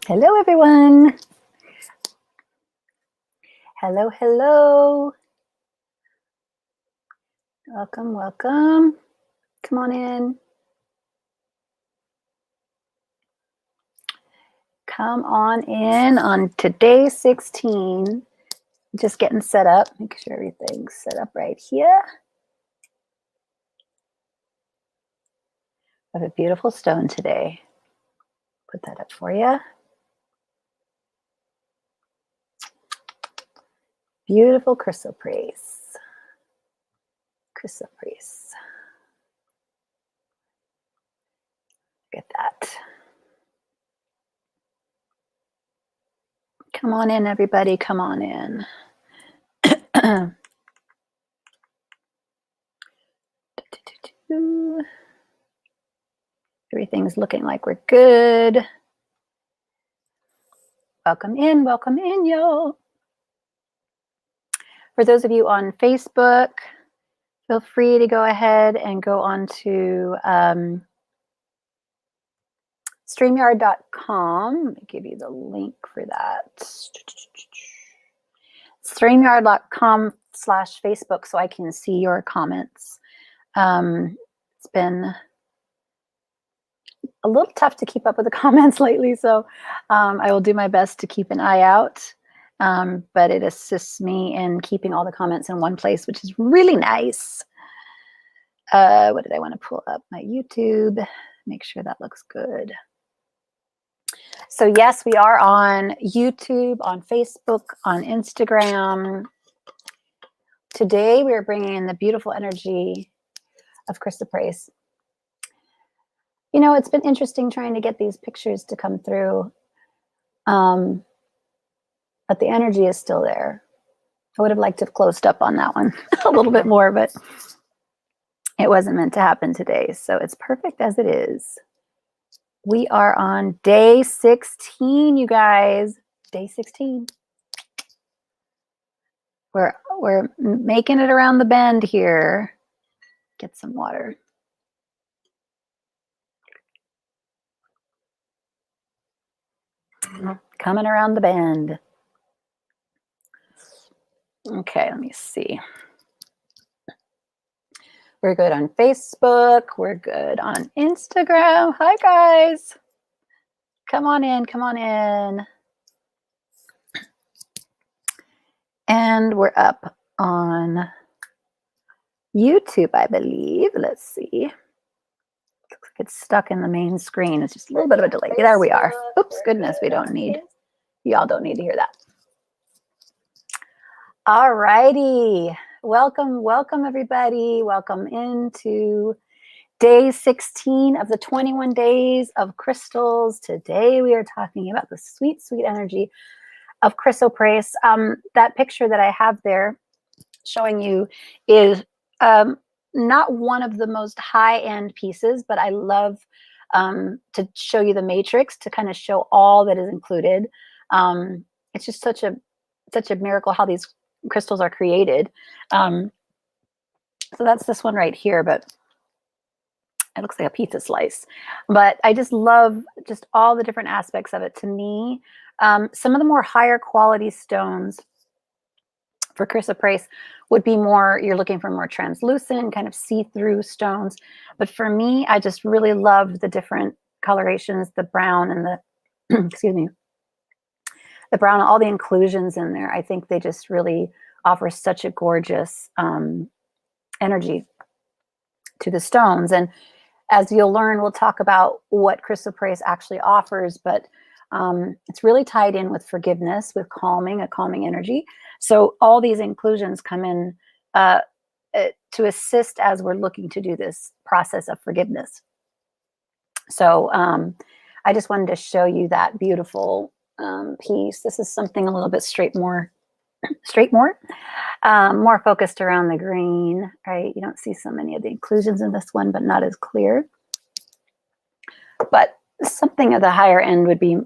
Hello, everyone. Hello, hello. Welcome, welcome. Come on in. Come on in on today 16. Just getting set up. Make sure everything's set up right here. I have a beautiful stone today. Put that up for you. Beautiful chrysoprase. Chrysoprase. Look at that. Come on in, everybody. Come on in. Everything's looking like we're good. Welcome in, y'all. For those of you on Facebook, feel free to go ahead and go on to StreamYard.com. Let me give you the link for that. StreamYard.com/Facebook so I can see your comments. It's been a little tough to keep up with the comments lately, so I will do my best to keep an eye out. But it assists me in keeping all the comments in one place, which is really nice. What did I want to pull up? My YouTube. Make sure that looks good. So yes, we are on YouTube, on Facebook, on Instagram. Today we are bringing in the beautiful energy of Chrysoprase. You know, it's been interesting trying to get these pictures to come through. But the energy is still there. I would have liked to have closed up on that one a little bit more, but it wasn't meant to happen today. So it's perfect as it is. We are on day 16, you guys. Day 16. We're making it around the bend here. Get some water. Coming around the bend. Okay, let me see. We're good on Facebook. We're good on Instagram. Hi, guys. Come on in. Come on in. And we're up on YouTube, I believe. Let's see. Looks like it's stuck in the main screen. It's just a little bit of a delay. There we are. Oops, goodness, we don't need, y'all don't need to hear that. All righty. Welcome, welcome, everybody. Welcome into day 16 of the 21 days of crystals. Today we are talking about the sweet, sweet energy of Chrysoprase. That picture that I have there showing you is not one of the most high-end pieces, but I love to show you the matrix to kind of show all that is included. It's just such a miracle how these crystals are created. So that's this one right here, but it looks like a pizza slice. But I just love just all the different aspects of it. To me, some of the more higher quality stones for Chrysoprase would be more, you're looking for more translucent, kind of see-through stones. But for me, I just really love the different colorations, the brown and the, excuse me, the brown, all the inclusions in there. I think they just really offer such a gorgeous energy to the stones. And as you'll learn, we'll talk about what Chrysoprase actually offers, but it's really tied in with forgiveness, with calming, a calming energy. So all these inclusions come in to assist as we're looking to do this process of forgiveness. So I just wanted to show you that beautiful piece. This is something a little bit more focused around the green, right? You don't see so many of the inclusions in this one, but not as clear. But something at the higher end would be,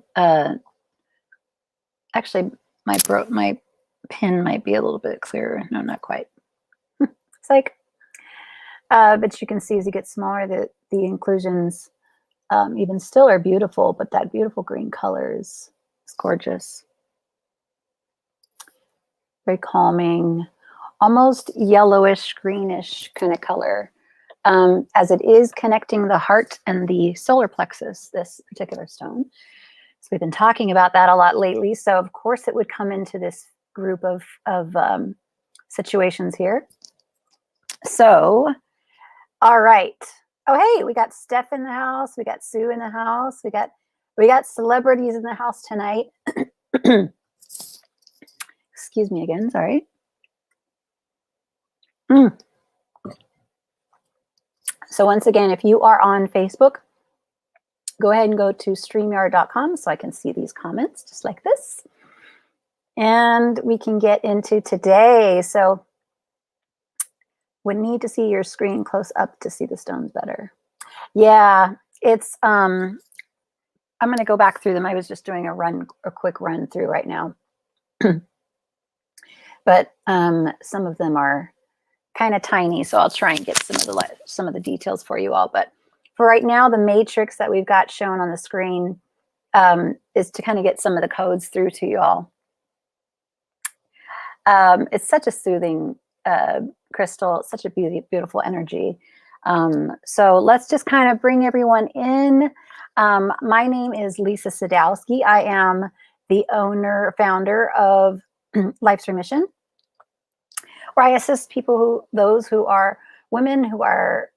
actually my pen might be a little bit clearer. No, not quite. It's like, but you can see as you get smaller, the inclusions even still are beautiful, but that beautiful green color is gorgeous. Very calming, almost yellowish, greenish kind of color, as it is connecting the heart and the solar plexus, this particular stone. So we've been talking about that a lot lately. So of course it would come into this group of situations here. So, all right. Oh, hey, we got Steph in the house. We got Sue in the house. We got celebrities in the house tonight. Excuse me again, sorry. So once again, if you are on Facebook, go ahead and go to streamyard.com so I can see these comments just like this. And we can get into today. So would need to see your screen close up to see the stones better. Yeah, it's, I'm going to go back through them. I was just doing a quick run through right now. But some of them are kind of tiny, so I'll try and get some of the details for you all. But for right now, the matrix that we've got shown on the screen is to kind of get some of the codes through to you all. It's such a soothing crystal, such a beautiful energy. So let's just kind of bring everyone in. My name is Lisa Sadowski. I am the founder of Life's Remission, where I assist people, those who are women who are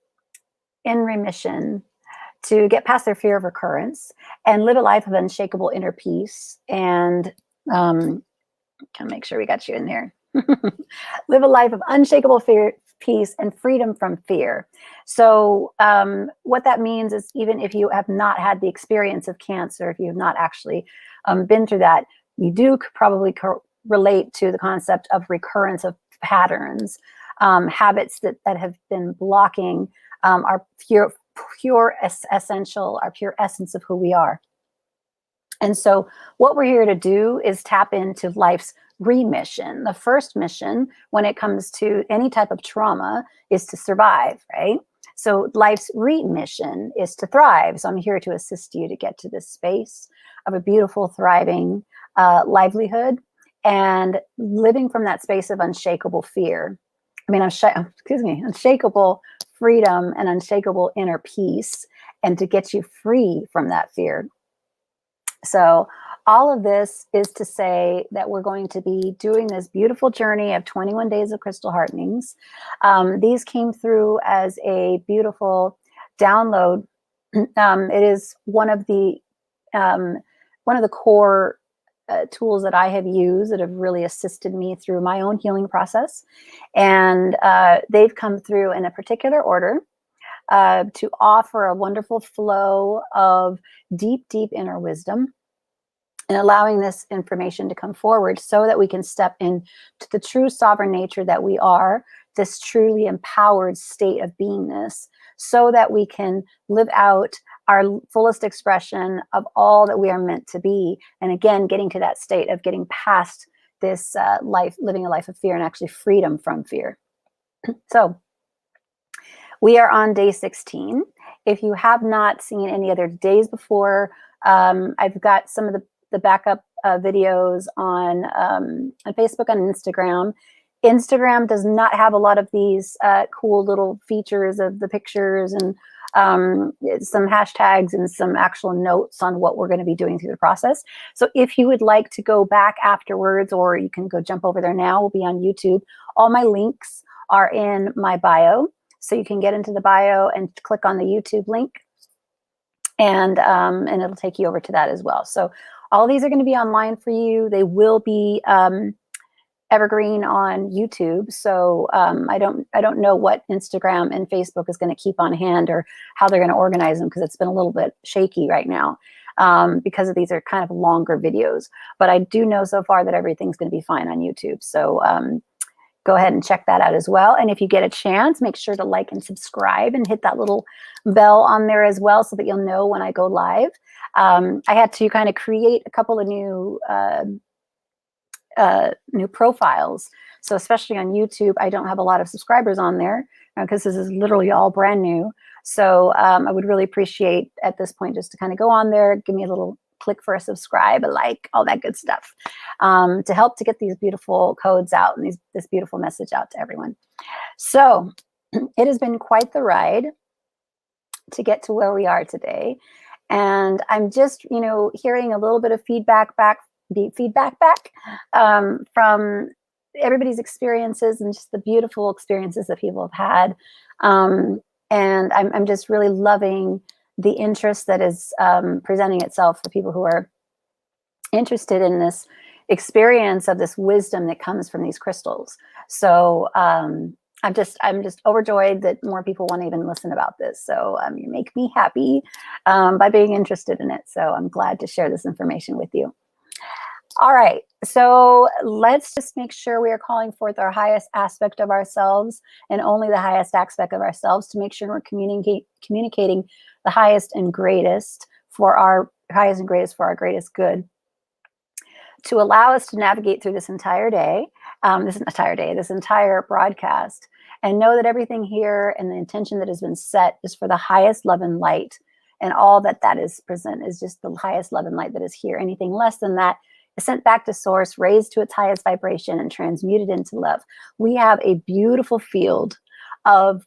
in remission, to get past their fear of recurrence and live a life of unshakable inner peace. And can make sure we got you in there. Live a life of unshakable peace and freedom from fear. So what that means is, even if you have not had the experience of cancer, if you have not actually been through that, you do probably relate to the concept of recurrence of patterns, habits that have been blocking our pure essential, our pure essence of who we are. And so what we're here to do is tap into life's remission. The first mission when it comes to any type of trauma is to survive, right? So life's remission is to thrive. So I'm here to assist you to get to this space of a beautiful, thriving livelihood and living from that space of unshakable fear. I mean, unshakable freedom and unshakable inner peace, and to get you free from that fear. So all of this is to say that we're going to be doing this beautiful journey of 21 days of crystal heartenings. These came through as a beautiful download. It is one of the core tools that I have used that have really assisted me through my own healing process. And they've come through in a particular order to offer a wonderful flow of deep, deep inner wisdom, and allowing this information to come forward so that we can step into the true sovereign nature that we are, this truly empowered state of beingness, so that we can live out our fullest expression of all that we are meant to be. And again, getting to that state of getting past this life, living a life of fear, and actually freedom from fear. So we are on day 16. If you have not seen any other days before, I've got some of the backup videos on Facebook and Instagram. Instagram does not have a lot of these cool little features of the pictures and some hashtags and some actual notes on what we're going to be doing through the process. So if you would like to go back afterwards, or you can go jump over there now, we'll be on YouTube. All my links are in my bio. So you can get into the bio and click on the YouTube link, and it'll take you over to that as well. So all of these are going to be online for you. They will be evergreen on YouTube. So I don't know what Instagram and Facebook is going to keep on hand, or how they're going to organize them, because it's been a little bit shaky right now because of these are kind of longer videos. But I do know so far that everything's going to be fine on YouTube. So go ahead and check that out as well. And if you get a chance, make sure to like and subscribe and hit that little bell on there as well, so that you'll know when I go live. I had to kind of create a couple of new profiles. So especially on YouTube, I don't have a lot of subscribers on there because this is literally all brand new. So I would really appreciate at this point just to kind of go on there, give me a little click for a subscribe, a like, all that good stuff, to help to get these beautiful codes out and this beautiful message out to everyone. So it has been quite the ride to get to where we are today. And I'm just, hearing a little bit of feedback back from everybody's experiences and just the beautiful experiences that people have had. And I'm just really loving the interest that is presenting itself for people who are interested in this experience of this wisdom that comes from these crystals. So I'm just overjoyed that more people want to even listen about this. So you make me happy by being interested in it. So I'm glad to share this information with you. All right, so let's just make sure we are calling forth our highest aspect of ourselves and only the highest aspect of ourselves to make sure we're communicating the highest and greatest for our greatest good, to allow us to navigate through this entire day, this entire broadcast, and know that everything here and the intention that has been set is for the highest love and light, and all that is present is just the highest love and light that is here. Anything less than that is sent back to source, raised to its highest vibration, and transmuted into love. We have a beautiful field of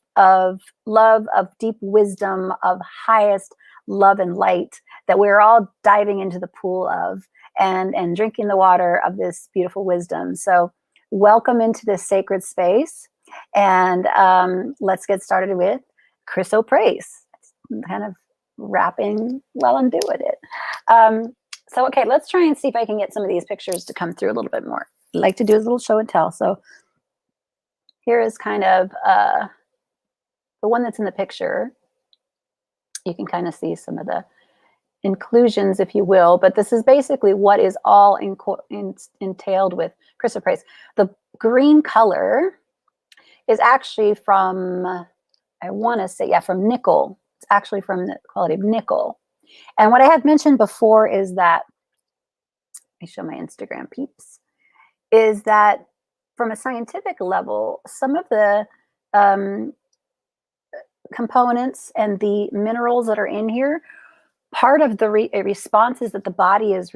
love, of deep wisdom, of highest love and light that we're all diving into the pool of and drinking the water of this beautiful wisdom. So welcome into this sacred space. And let's get started with Chrysoprase. Kind of wrapping while I'm doing it. So, okay, let's try and see if I can get some of these pictures to come through a little bit more. I like to do a little show and tell. So here is kind of the one that's in the picture. You can kind of see some of the inclusions, if you will, but this is basically what is all entailed with Chrysoprase. The green color is actually from, I want to say, from nickel. It's actually from the quality of nickel. And what I had mentioned before is that, let me show my Instagram peeps, is that from a scientific level, some of the components and the minerals that are in here, part of the responses that the body is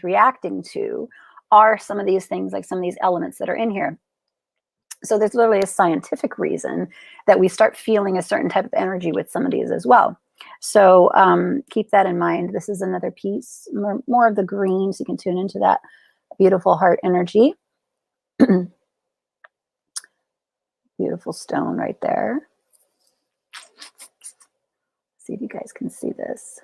reacting to are some of these things, like some of these elements that are in here. So there's literally a scientific reason that we start feeling a certain type of energy with some of these as well. So keep that in mind. This is another piece, more of the green, so you can tune into that beautiful heart energy. Beautiful stone right there. See if you guys can see this.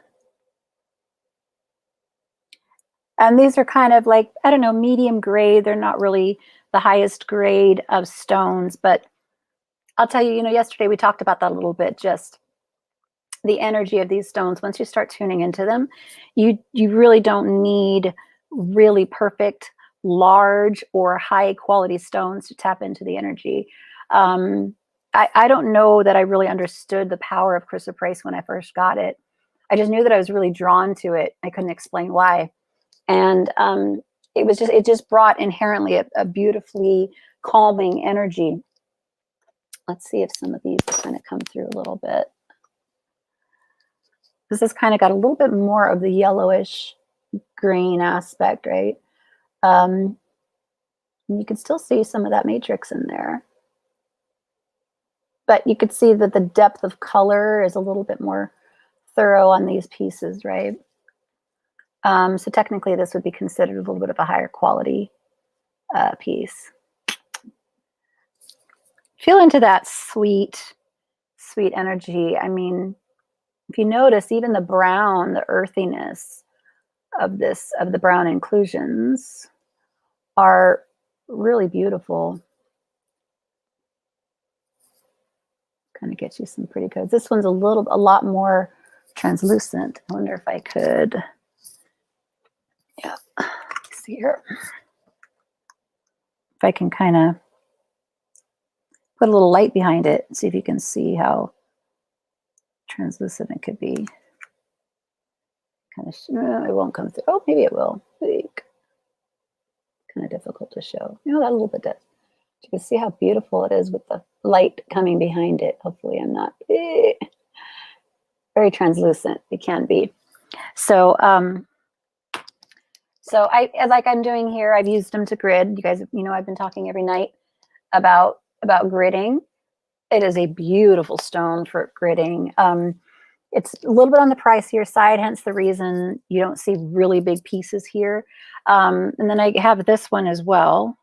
And these are kind of like, I don't know, medium grade. They're not really the highest grade of stones, but I'll tell you, yesterday we talked about that a little bit, just the energy of these stones. Once you start tuning into them, you really don't need really perfect, large, or high quality stones to tap into the energy. I don't know that I really understood the power of Chrysoprase when I first got it. I just knew that I was really drawn to it. I couldn't explain why. And it just brought inherently a beautifully calming energy. Let's see if some of these kind of come through a little bit. This has kind of got a little bit more of the yellowish green aspect, right? You can still see some of that matrix in there. But you could see that the depth of color is a little bit more thorough on these pieces, right? So technically this would be considered a little bit of a higher quality piece. Feel into that sweet, sweet energy. I mean, if you notice, even the brown, the earthiness of the brown inclusions are really beautiful. Kind of gets you some pretty codes. This one's a lot more translucent. I wonder if I could, yeah, see here. If I can kind of put a little light behind it, see if you can see how translucent it could be. Kind of, it won't come through. Oh, maybe it will. Kind of difficult to show. That a little bit does. You can see how beautiful it is with the light coming behind it. Hopefully I'm not. very translucent. It can be. So, so like I'm doing here, I've used them to grid. You guys, you know, I've been talking every night about gridding. It is a beautiful stone for gridding. It's a little bit on the pricier side, hence the reason you don't see really big pieces here. And then I have this one as well,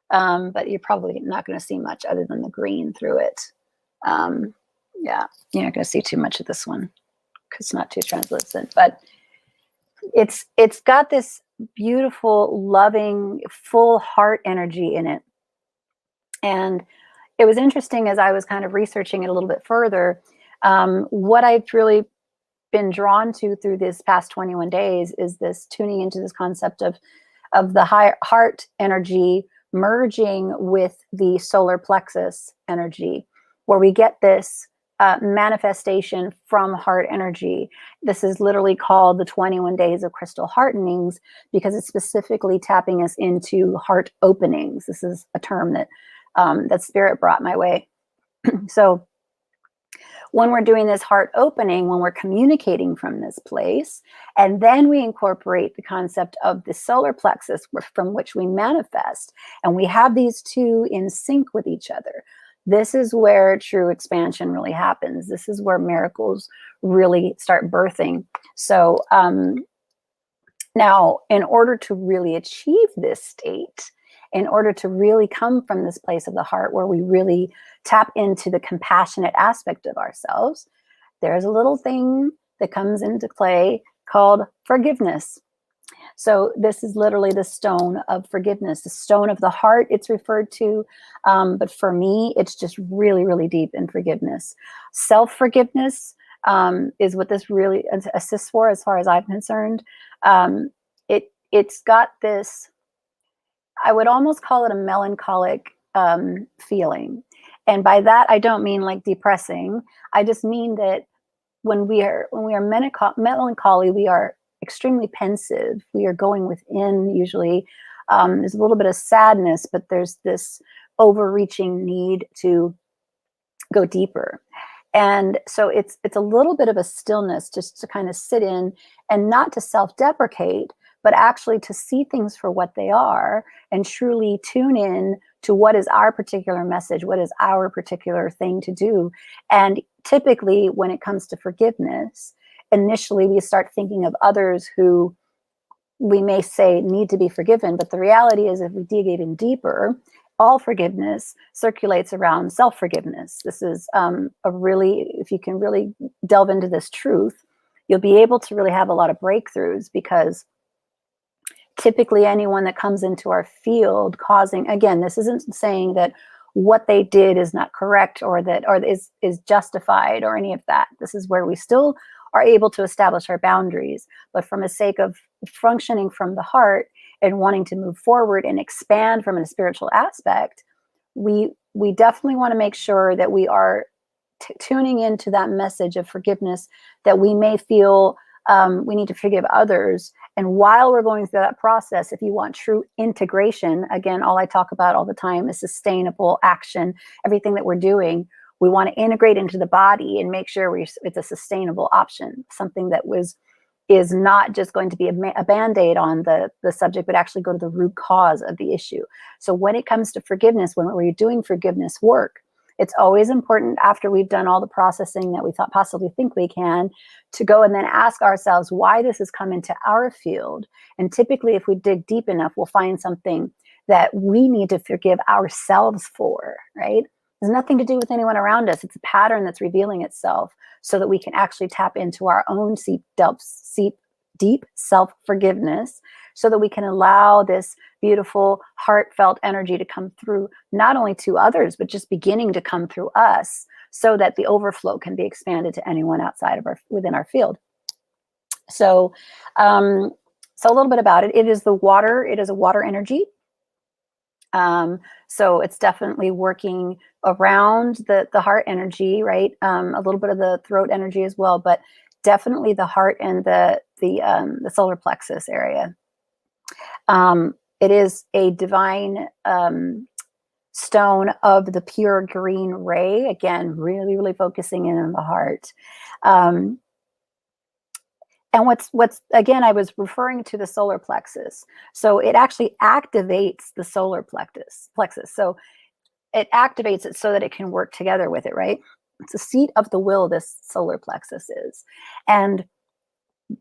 but you're probably not going to see much other than the green through it. Yeah, you're not going to see too much of this one because it's not too translucent, but it's got this beautiful, loving, full heart energy in it. And it was interesting as I was kind of researching it a little bit further. What I've really been drawn to through this past 21 days is this tuning into this concept of the heart energy merging with the solar plexus energy, where we get this manifestation from heart energy. This is literally called the 21 days of crystal heartenings because it's specifically tapping us into heart openings. This is a term that that Spirit brought my way. So when we're doing this heart opening, when we're communicating from this place, and then we incorporate the concept of the solar plexus from which we manifest, and we have these two in sync with each other, this is where true expansion really happens. This is where miracles really start birthing. So now, in order to really achieve this state, in order to really come from this place of the heart where we really tap into the compassionate aspect of ourselves, there's a little thing that comes into play called forgiveness. So this is literally the stone of forgiveness, the stone of the heart it's referred to. But for me, it's just really, really deep in forgiveness. Self-forgiveness is what this really assists for, as far as I'm concerned. It's got this, I would almost call it a melancholic feeling. And by that, I don't mean like depressing. I just mean that when we are melancholy, we are extremely pensive. We are going within usually. There's a little bit of sadness, but there's this overreaching need to go deeper. And so it's a little bit of a stillness just to kind of sit in and not to self-deprecate, but actually to see things for what they are and truly tune in to what is our particular message, what is our particular thing to do. And typically when it comes to forgiveness, initially we start thinking of others who we may say need to be forgiven, but the reality is if we dig even deeper, all forgiveness circulates around self-forgiveness. This is a really, if you can really delve into this truth, you'll be able to really have a lot of breakthroughs, because typically anyone that comes into our field causing, again, this isn't saying that what they did is not correct or is justified or any of that. This is where we still are able to establish our boundaries, but from a sake of functioning from the heart and wanting to move forward and expand from a spiritual aspect, we definitely want to make sure that we are tuning into that message of forgiveness, that we may feel we need to forgive others. And while we're going through that process, if you want true integration, again, all I talk about all the time is sustainable action. Everything that we're doing, we want to integrate into the body and make sure it's a sustainable option, something that is not just going to be a band-aid on the subject, but actually go to the root cause of the issue. So when it comes to forgiveness, when we're doing forgiveness work, it's always important, after we've done all the processing that we possibly think we can, to go and then ask ourselves why this has come into our field. And typically, if we dig deep enough, we'll find something that we need to forgive ourselves for, right? There's nothing to do with anyone around us. It's a pattern that's revealing itself so that we can actually tap into our own deep self-forgiveness, so that we can allow this beautiful heartfelt energy to come through, not only to others, but just beginning to come through us, so that the overflow can be expanded to anyone outside of within our field. So, so a little bit about it. It is the water. It is a water energy. So it's definitely working around the heart energy, right? A little bit of the throat energy as well, but definitely the heart and the solar plexus area. It is a divine stone of the pure green ray. Again, really, really focusing in on the heart. And what's again, I was referring to the solar plexus. So it actually activates the solar plexus. So it activates it so that it can work together with it, right? It's the seat of the will, this solar plexus is. And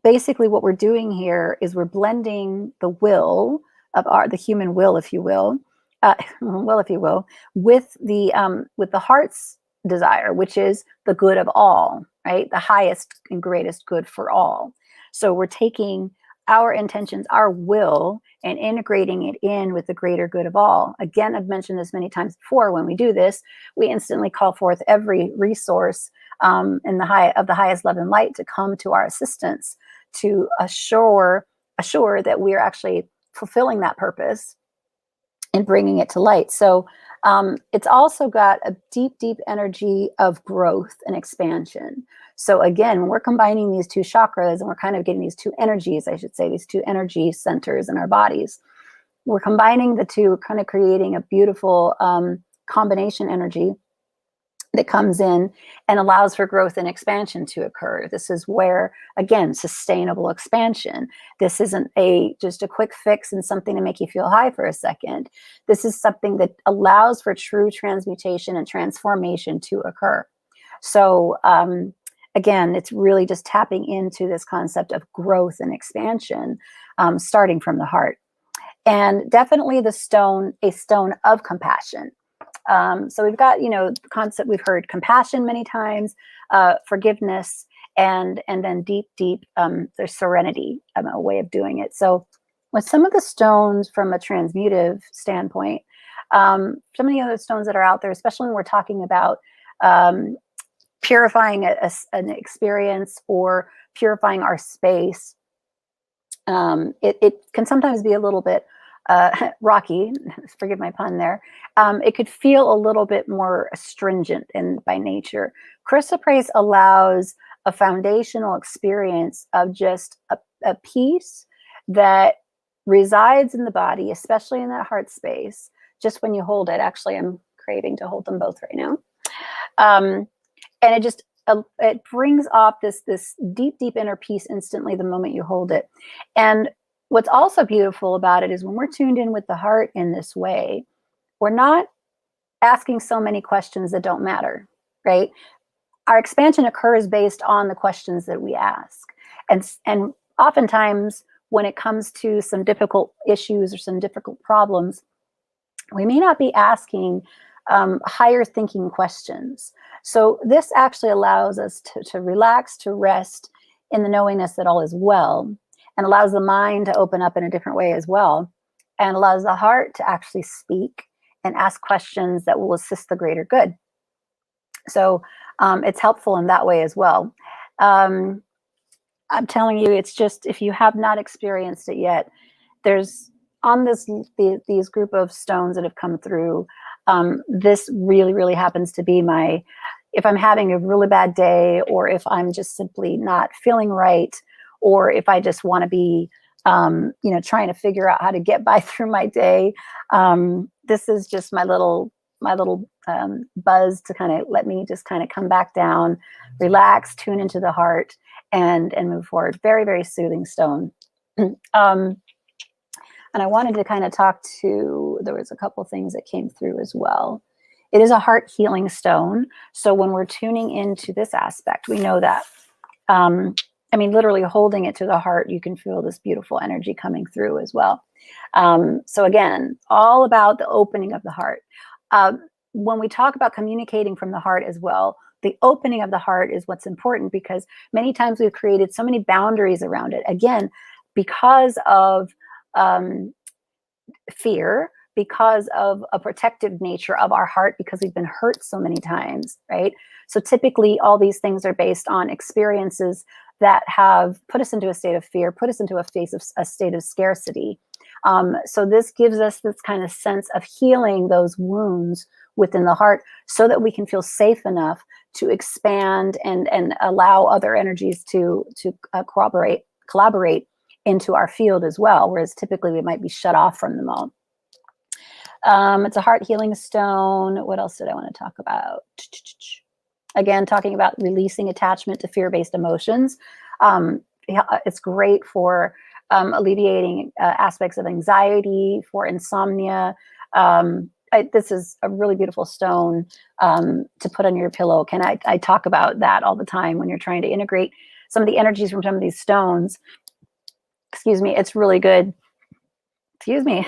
basically what we're doing here is we're blending the will of the human will, if you will, with the heart's desire, which is the good of all, right? The highest and greatest good for all. So we're taking our intentions, our will, and integrating it in with the greater good of all. Again, I've mentioned this many times before. When we do this, we instantly call forth every resource in the highest love and light to come to our assistance, to assure that we are actually fulfilling that purpose and bringing it to light. So it's also got a deep, deep energy of growth and expansion. So again, when we're combining these two chakras and we're kind of getting these two energies, I should say, these two energy centers in our bodies, we're combining the two, kind of creating a beautiful combination energy that comes in and allows for growth and expansion to occur. This is where, again, sustainable expansion. This isn't just a quick fix and something to make you feel high for a second. This is something that allows for true transmutation and transformation to occur. So again, it's really just tapping into this concept of growth and expansion, starting from the heart. And definitely a stone of compassion. So we've got, the concept, we've heard compassion many times, forgiveness, and then deep, there's serenity, a way of doing it. So with some of the stones from a transmutive standpoint, some of the other stones that are out there, especially when we're talking about purifying an experience or purifying our space, it can sometimes be a little bit rocky, forgive my pun there. It could feel a little bit more astringent by nature. Chrysoprase allows a foundational experience of just a peace that resides in the body, especially in that heart space, just when you hold it. Actually, I'm craving to hold them both right now. And it brings off this deep, deep inner peace instantly the moment you hold it. And what's also beautiful about it is when we're tuned in with the heart in this way, we're not asking so many questions that don't matter, right? Our expansion occurs based on the questions that we ask. And oftentimes when it comes to some difficult issues or some difficult problems, we may not be asking higher thinking questions. So this actually allows us to relax, to rest in the knowingness that all is well, and allows the mind to open up in a different way as well, and allows the heart to actually speak and ask questions that will assist the greater good. So it's helpful in that way as well. I'm telling you, it's just, if you have not experienced it yet, there's on these group of stones that have come through, this really, really happens to be if I'm having a really bad day, or if I'm just simply not feeling right, or if I just want to be, trying to figure out how to get by through my day. This is just my little buzz to kind of let me just kind of come back down, relax, tune into the heart, and move forward. Very, very soothing stone. And I wanted to kind of there was a couple things that came through as well. It is a heart healing stone. So when we're tuning into this aspect, we know that, literally holding it to the heart, you can feel this beautiful energy coming through as well. So again, all about the opening of the heart. When we talk about communicating from the heart as well, the opening of the heart is what's important, because many times we've created so many boundaries around it. Again, because of fear, because of a protective nature of our heart, because we've been hurt so many times, right? So typically all these things are based on experiences that have put us into a state of fear, put us into a state of scarcity. So this gives us this kind of sense of healing those wounds within the heart, so that we can feel safe enough to expand and allow other energies to collaborate into our field as well, whereas typically we might be shut off from them all. It's a heart healing stone. What else did I want to talk about? Again, talking about releasing attachment to fear-based emotions. It's great for alleviating aspects of anxiety, for insomnia. This is a really beautiful stone to put on your pillow. I talk about that all the time when you're trying to integrate some of the energies from some of these stones. Excuse me, it's really good. Excuse me,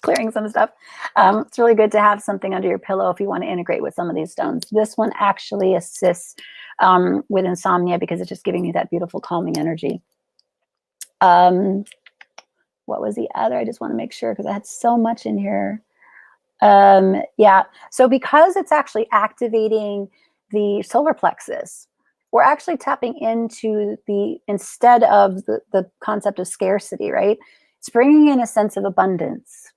clearing some stuff. It's really good to have something under your pillow if you want to integrate with some of these stones. This one actually assists with insomnia because it's just giving you that beautiful calming energy. What was the other? I just want to make sure because I had so much in here. Yeah, so because it's actually activating the solar plexus, we're actually tapping into instead of the concept of scarcity, right? It's bringing in a sense of abundance.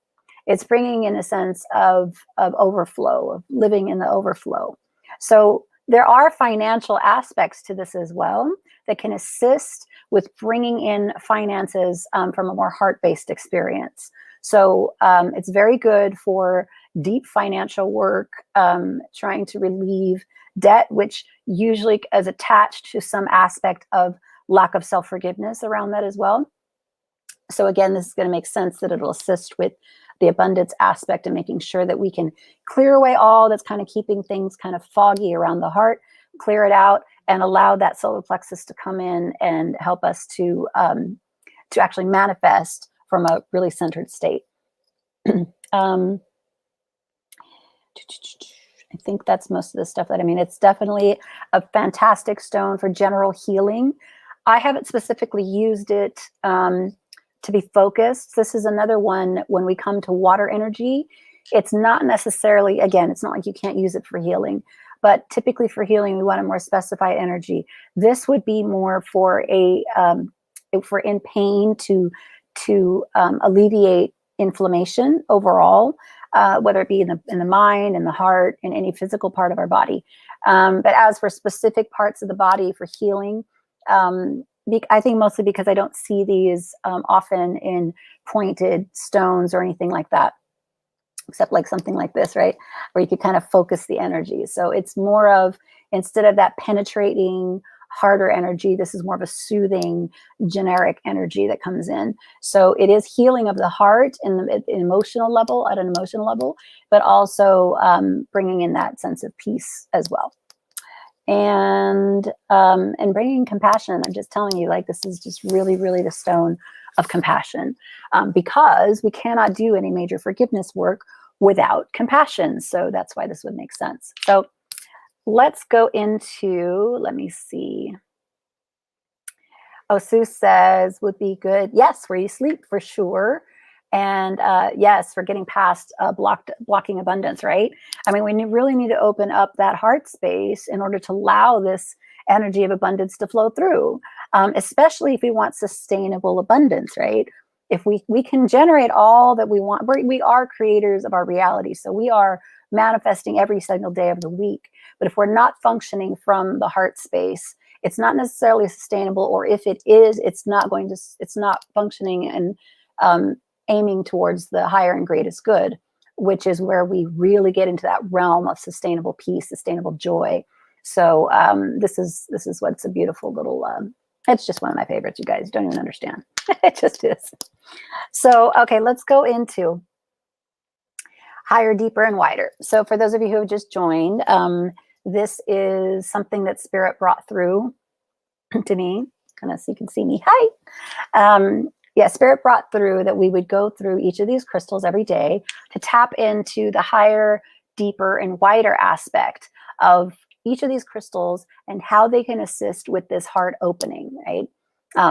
It's bringing in a sense of overflow, of living in the overflow. So there are financial aspects to this as well that can assist with bringing in finances from a more heart-based experience. So it's very good for deep financial work, trying to relieve debt, which usually is attached to some aspect of lack of self-forgiveness around that as well. So again, this is going to make sense that it'll assist with the abundance aspect and making sure that we can clear away all that's kind of keeping things kind of foggy around the heart, clear it out, and allow that solar plexus to come in and help us to actually manifest from a really centered state. I think that's most of the stuff that, I mean, it's definitely a fantastic stone for general healing. I haven't specifically used it to be focused. This is another one when we come to water energy. It's not necessarily, again, it's not like you can't use it for healing, but typically for healing, we want a more specified energy. This would be more for for in pain to alleviate inflammation overall, whether it be in the mind, in the heart, in any physical part of our body. But as for specific parts of the body for healing, I think mostly because I don't see these often in pointed stones or anything like that, except like something like this, right? Where you could kind of focus the energy. So it's more of, instead of that penetrating, harder energy, this is more of a soothing, generic energy that comes in. So it is healing of the heart at an emotional level, but also bringing in that sense of peace as well. And bringing compassion. I'm just telling you, like, this is just really, really the stone of compassion, because we cannot do any major forgiveness work without compassion. So that's why this would make sense. So let's go into, let me see. Oh, Sue says would be good. Yes, where you sleep for sure. And yes, for getting past blocking abundance, right? I mean, we really need to open up that heart space in order to allow this energy of abundance to flow through, especially if we want sustainable abundance, right? If we can generate all that we want, we are creators of our reality. So we are manifesting every single day of the week. But if we're not functioning from the heart space, it's not necessarily sustainable, or if it is, it's not functioning and aiming towards the higher and greatest good, which is where we really get into that realm of sustainable peace, sustainable joy. So this is what's a beautiful little, it's just one of my favorites, you guys don't even understand. It just is. So, okay, let's go into higher, deeper, and wider. So for those of you who have just joined, this is something that Spirit brought through to me, kind of so you can see me. Hi. Yeah, Spirit brought through that we would go through each of these crystals every day to tap into the higher, deeper, and wider aspect of each of these crystals and how they can assist with this heart opening, right?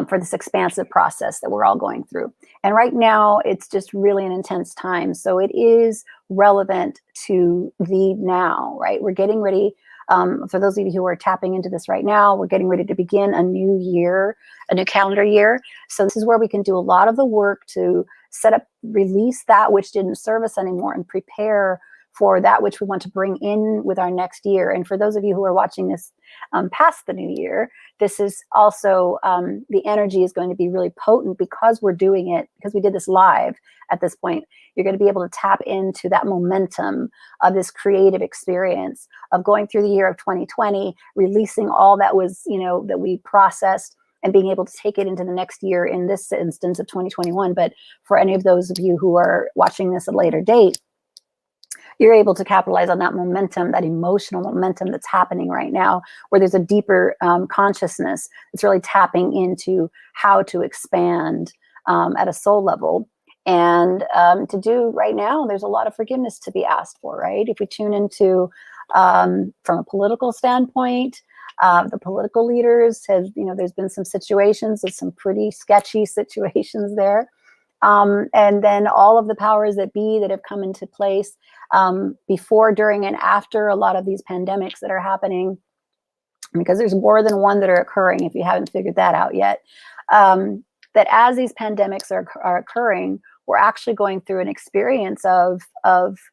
For this expansive process that we're all going through. And right now, it's just really an intense time. So it is relevant to the now, right? We're getting ready. For those of you who are tapping into this right now, we're getting ready to begin a new year, a new calendar year. So this is where we can do a lot of the work to set up, release that which didn't serve us anymore, and prepare for that which we want to bring in with our next year. And for those of you who are watching this past the new year, this is also, the energy is going to be really potent because we're doing it, because we did this live at this point. You're going to be able to tap into that momentum of this creative experience of going through the year of 2020, releasing all that was, that we processed, and being able to take it into the next year, in this instance of 2021. But for any of those of you who are watching this at a later date, you're able to capitalize on that momentum, that emotional momentum that's happening right now, where there's a deeper consciousness that's really tapping into how to expand at a soul level. And to do right now, there's a lot of forgiveness to be asked for, right? If we tune into, from a political standpoint, the political leaders have, there's been some situations of some pretty sketchy situations there. And then all of the powers that be that have come into place before, during, and after a lot of these pandemics that are happening, because there's more than one that are occurring, if you haven't figured that out yet, that as these pandemics are occurring, we're actually going through an experience of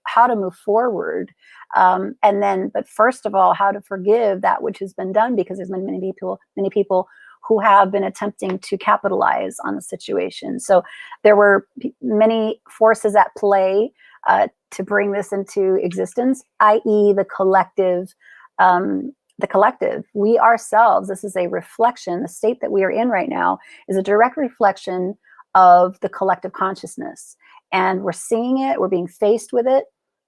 how to move forward. And then, but first of all, how to forgive that which has been done, because there's been many people who have been attempting to capitalize on the situation. So there were many forces at play to bring this into existence, i.e. the collective. We ourselves, this is a reflection, the state that we are in right now is a direct reflection of the collective consciousness. And we're seeing it, we're being faced with it.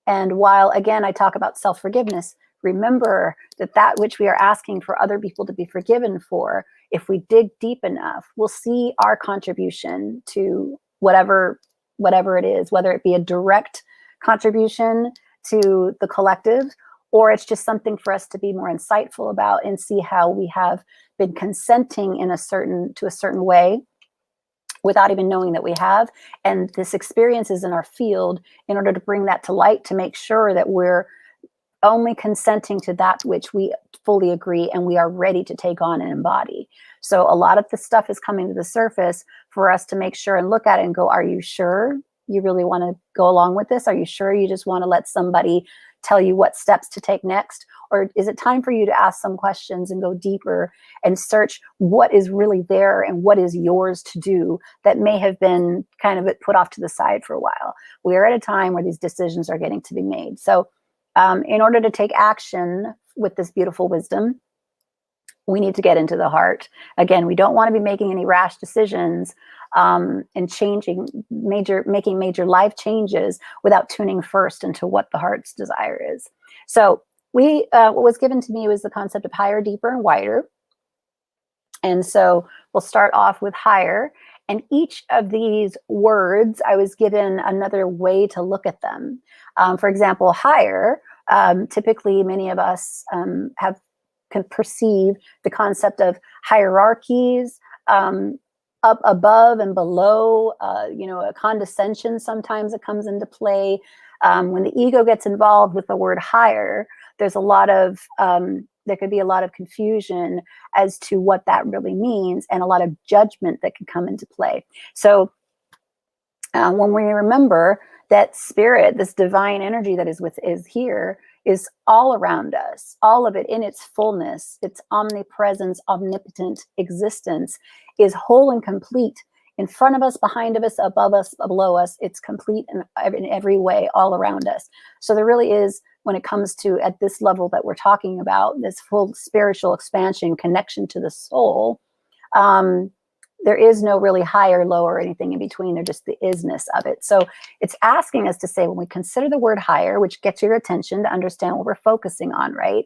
And while, again, I talk about self-forgiveness, remember that that which we are asking for other people to be forgiven for, if we dig deep enough, we'll see our contribution to whatever it is, whether it be a direct contribution to the collective, or it's just something for us to be more insightful about and see how we have been consenting to a certain way without even knowing that we have. And this experience is in our field in order to bring that to light, to make sure that we're only consenting to that which we fully agree and we are ready to take on and embody. So a lot of the stuff is coming to the surface for us to make sure and look at it and go, are you sure you really want to go along with this? Are you sure you just want to let somebody tell you what steps to take next? Or is it time for you to ask some questions and go deeper and search what is really there and what is yours to do that may have been kind of put off to the side for a while? We are at a time where these decisions are getting to be made. So in order to take action with this beautiful wisdom, we need to get into the heart. Again, we don't want to be making any rash decisions and making major life changes without tuning first into what the heart's desire is. So what was given to me was the concept of higher, deeper, and wider. And so we'll start off with higher. And each of these words, I was given another way to look at them. For example, higher, typically many of us can perceive the concept of hierarchies, up above and below, a condescension sometimes it comes into play. When the ego gets involved with the word higher, there's a lot of, there could be a lot of confusion as to what that really means and a lot of judgment that can come into play. So when we remember that spirit, this divine energy that is here, is all around us, all of it in its fullness, its omnipresence, omnipotent existence is whole and complete in front of us, behind of us, above us, below us. It's complete in every way, all around us. So there really is, when it comes to at this level that we're talking about, this full spiritual expansion, connection to the soul, there is no really high or low or anything in between. There's just the isness of it. So it's asking us to say, when we consider the word higher, which gets your attention to understand what we're focusing on, right?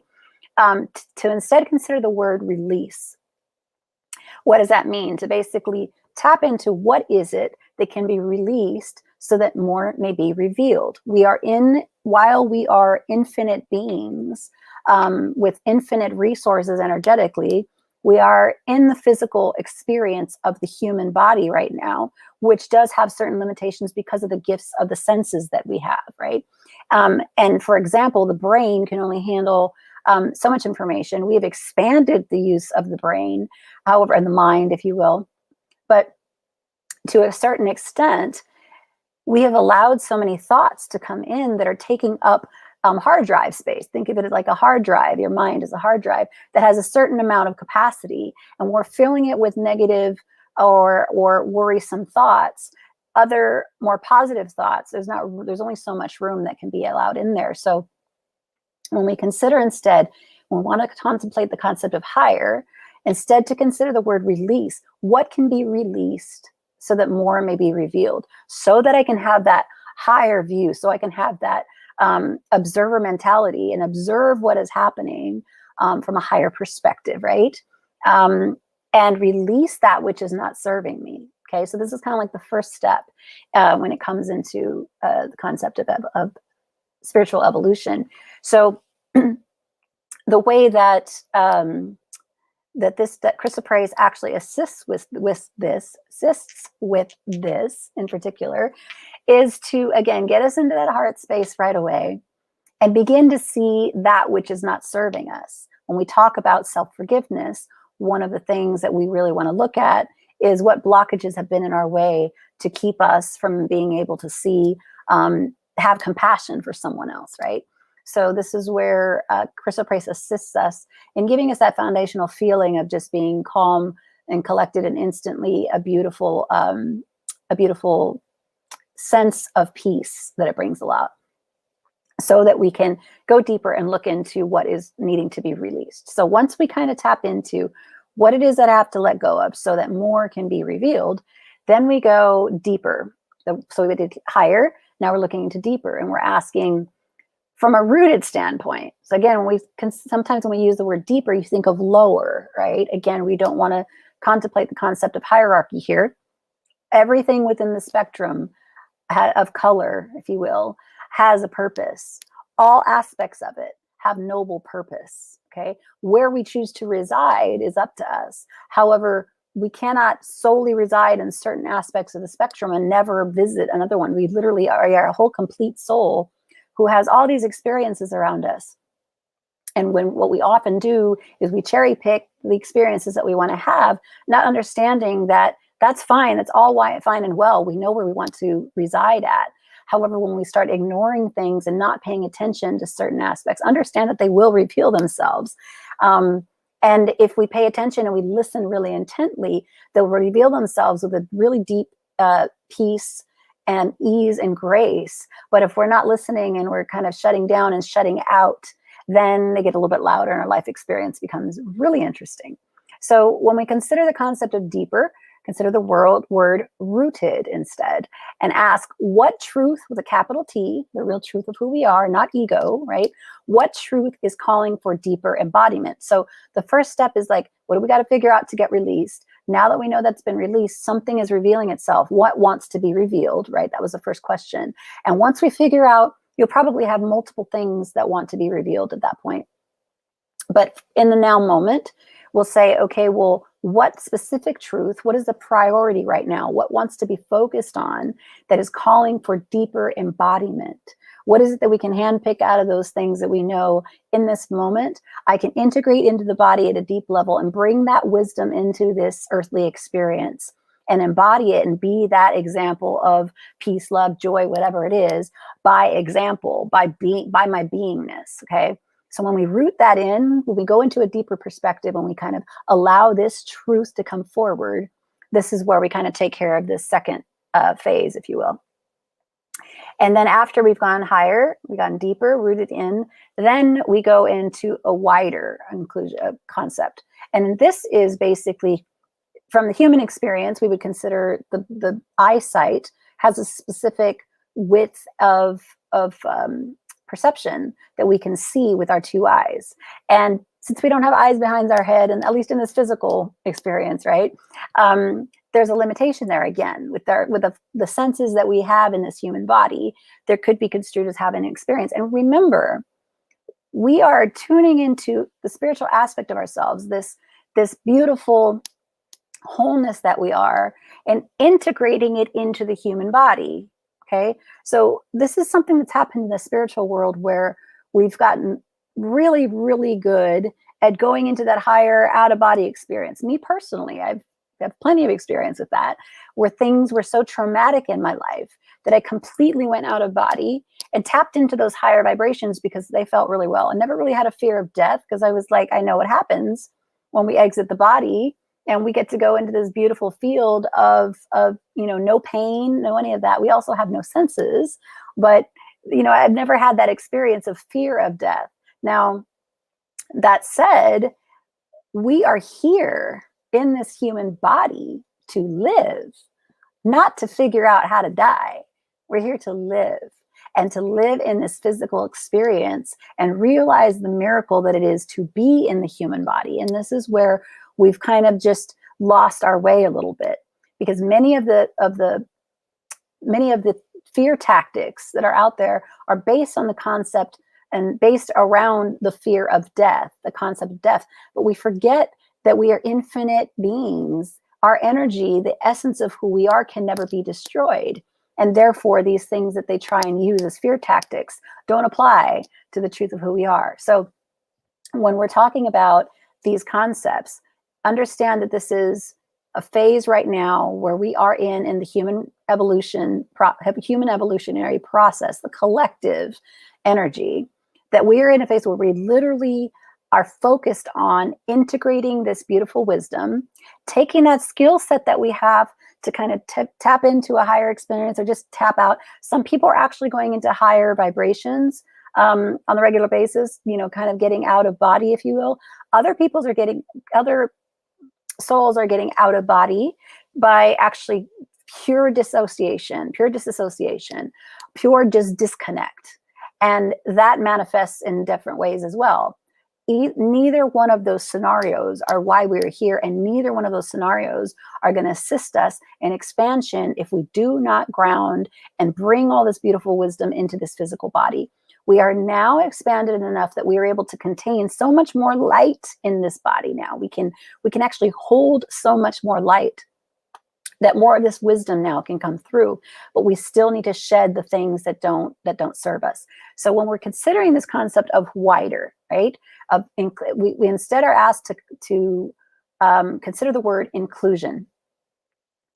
To instead consider the word release. What does that mean? To basically tap into what is it that can be released so that more may be revealed. While we are infinite beings with infinite resources energetically, we are in the physical experience of the human body right now, which does have certain limitations because of the gifts of the senses that we have, right? And for example, the brain can only handle so much information. We have expanded the use of the brain, however, and the mind, if you will. But to a certain extent, we have allowed so many thoughts to come in that are taking up hard drive space. Think of it as like a hard drive. Your mind is a hard drive that has a certain amount of capacity, and we're filling it with negative or worrisome thoughts. Other more positive thoughts, there's only so much room that can be allowed in there. So when we consider instead, when we want to contemplate the concept of higher, instead to consider the word release. What can be released so that more may be revealed, so that I can have that higher view, so I can have that observer mentality and observe what is happening from a higher perspective, right? And release that which is not serving me. Okay, so this is kind of like the first step when it comes into the concept of spiritual evolution. So the way that that Chrysoprase actually assists with this in particular is to, again, get us into that heart space right away and begin to see that which is not serving us. When we talk about self-forgiveness, one of the things that we really want to look at is what blockages have been in our way to keep us from being able to see, have compassion for someone else, right? So this is where Chrysoprase assists us in giving us that foundational feeling of just being calm and collected, and instantly a beautiful sense of peace that it brings about, so that we can go deeper and look into what is needing to be released. So once we kind of tap into what it is that I have to let go of so that more can be revealed, then we go deeper. So we did higher, now we're looking into deeper, and we're asking from a rooted standpoint. So again, sometimes when we use the word deeper, you think of lower, right? Again, we don't want to contemplate the concept of hierarchy here. Everything within the spectrum of color, if you will, has a purpose. All aspects of it have noble purpose, okay? Where we choose to reside is up to us. However, we cannot solely reside in certain aspects of the spectrum and never visit another one. We literally are a whole complete soul who has all these experiences around us. And what we often do is we cherry pick the experiences that we want to have, not understanding that that's fine. That's all fine and well. We know where we want to reside at. However, when we start ignoring things and not paying attention to certain aspects, understand that they will reveal themselves. And if we pay attention and we listen really intently, they'll reveal themselves with a really deep peace and ease and grace. But if we're not listening and we're kind of shutting down and shutting out, then they get a little bit louder and our life experience becomes really interesting. So when we consider the concept of deeper, consider the word rooted instead, and ask what truth with a capital T, the real truth of who we are, not ego, right? What truth is calling for deeper embodiment? So the first step is like, what do we got to figure out to get released? Now that we know that's been released, something is revealing itself. What wants to be revealed, right? That was the first question. And once we figure out, you'll probably have multiple things that want to be revealed at that point. But in the now moment, we'll say, okay, well, what specific truth, what is the priority right now? What wants to be focused on that is calling for deeper embodiment? What is it that we can handpick out of those things that we know in this moment? I can integrate into the body at a deep level and bring that wisdom into this earthly experience and embody it and be that example of peace, love, joy, whatever it is, by example, by my beingness, okay? So when we root that in, when we go into a deeper perspective, when we kind of allow this truth to come forward, this is where we kind of take care of this second phase, if you will. And then after we've gone higher, we've gone deeper, rooted in, then we go into a wider concept. And this is basically, from the human experience, we would consider the eyesight has a specific width of perception that we can see with our two eyes. And since we don't have eyes behind our head, and at least in this physical experience, right, there's a limitation there again with the senses that we have in this human body. There could be construed as having an experience. And remember, we are tuning into the spiritual aspect of ourselves, this beautiful wholeness that we are, and integrating it into the human body. Okay, so this is something that's happened in the spiritual world where we've gotten really, really good at going into that higher out-of-body experience. Me personally, I have plenty of experience with that, where things were so traumatic in my life that I completely went out of body and tapped into those higher vibrations because they felt really well. I never really had a fear of death because I was like, I know what happens when we exit the body and we get to go into this beautiful field of no pain, no any of that. We also have no senses, but I've never had that experience of fear of death. Now, that said, we are here in this human body to live, not to figure out how to die. We're here to live, and to live in this physical experience and realize the miracle that it is to be in the human body. And this is where we've kind of just lost our way a little bit, because many of the fear tactics that are out there are based on the concept and based around the fear of death, the concept of death. But we forget that we are infinite beings. Our energy, the essence of who we are, can never be destroyed. And therefore, these things that they try and use as fear tactics don't apply to the truth of who we are. So when we're talking about these concepts, understand that this is a phase right now where we are in the human evolutionary process, the collective energy, that we are in a phase where we literally are focused on integrating this beautiful wisdom, taking that skill set that we have to kind of tap into a higher experience or just tap out. Some people are actually going into higher vibrations on the regular basis, kind of getting out of body, if you will. Other souls are getting out of body by actually pure disassociation, pure just disconnect. And that manifests in different ways as well. Neither one of those scenarios are why we're here, and neither one of those scenarios are going to assist us in expansion if we do not ground and bring all this beautiful wisdom into this physical body. We are now expanded enough that we are able to contain so much more light in this body now. We can actually hold so much more light, that more of this wisdom now can come through, but we still need to shed the things that don't serve us. So when we're considering this concept of wider, right, we instead are asked to consider the word inclusion.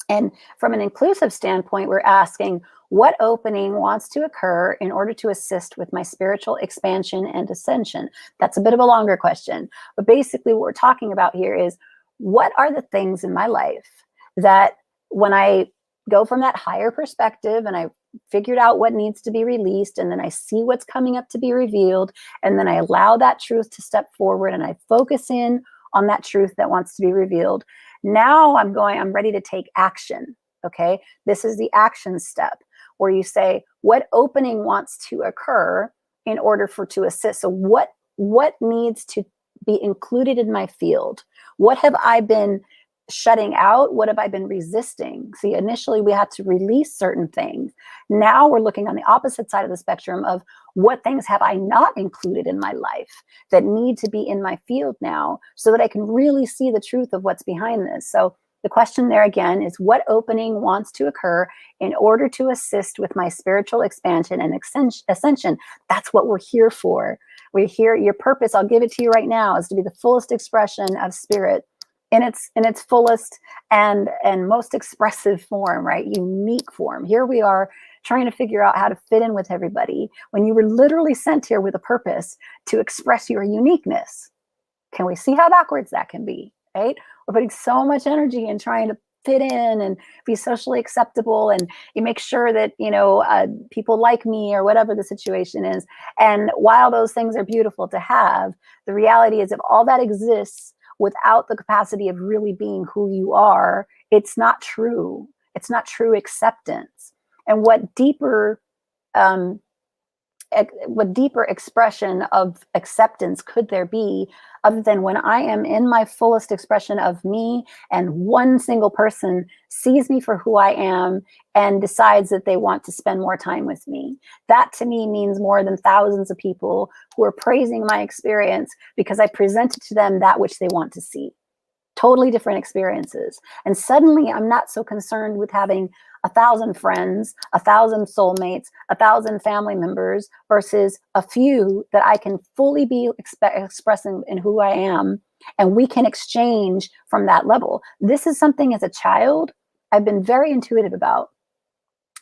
And from an inclusive standpoint, we're asking, what opening wants to occur in order to assist with my spiritual expansion and ascension? That's a bit of a longer question, but basically what we're talking about here is, what are the things in my life that when I go from that higher perspective and I figured out what needs to be released, and then I see what's coming up to be revealed, and then I allow that truth to step forward and I focus in on that truth that wants to be revealed. Now I'm ready to take action. Okay. This is the action step where you say, what opening wants to occur in order to assist? So what needs to be included in my field? What have I been shutting out? What have I been resisting? See, initially we had to release certain things. Now we're looking on the opposite side of the spectrum of, what things have I not included in my life that need to be in my field now, so that I can really see the truth of what's behind this. So the question there again is, what opening wants to occur in order to assist with my spiritual expansion and ascension? That's what we're here for. We're here. Your purpose, I'll give it to you right now, is to be the fullest expression of spirit in its fullest and most expressive form, right? Unique form. Here we are trying to figure out how to fit in with everybody when you were literally sent here with a purpose to express your uniqueness. Can we see how backwards that can be, right? We're putting so much energy in trying to fit in and be socially acceptable, and you make sure that people like me or whatever the situation is. And while those things are beautiful to have, the reality is, if all that exists without the capacity of really being who you are, it's not true. It's not true acceptance. And what deeper expression of acceptance could there be other than when I am in my fullest expression of me, and one single person sees me for who I am and decides that they want to spend more time with me? That to me means more than thousands of people who are praising my experience because I presented to them that which they want to see. Totally different experiences. And suddenly I'm not so concerned with having 1,000 friends, 1,000 soulmates, 1,000 family members versus a few that I can fully be expressing in who I am, and we can exchange from that level. This is something as a child I've been very intuitive about,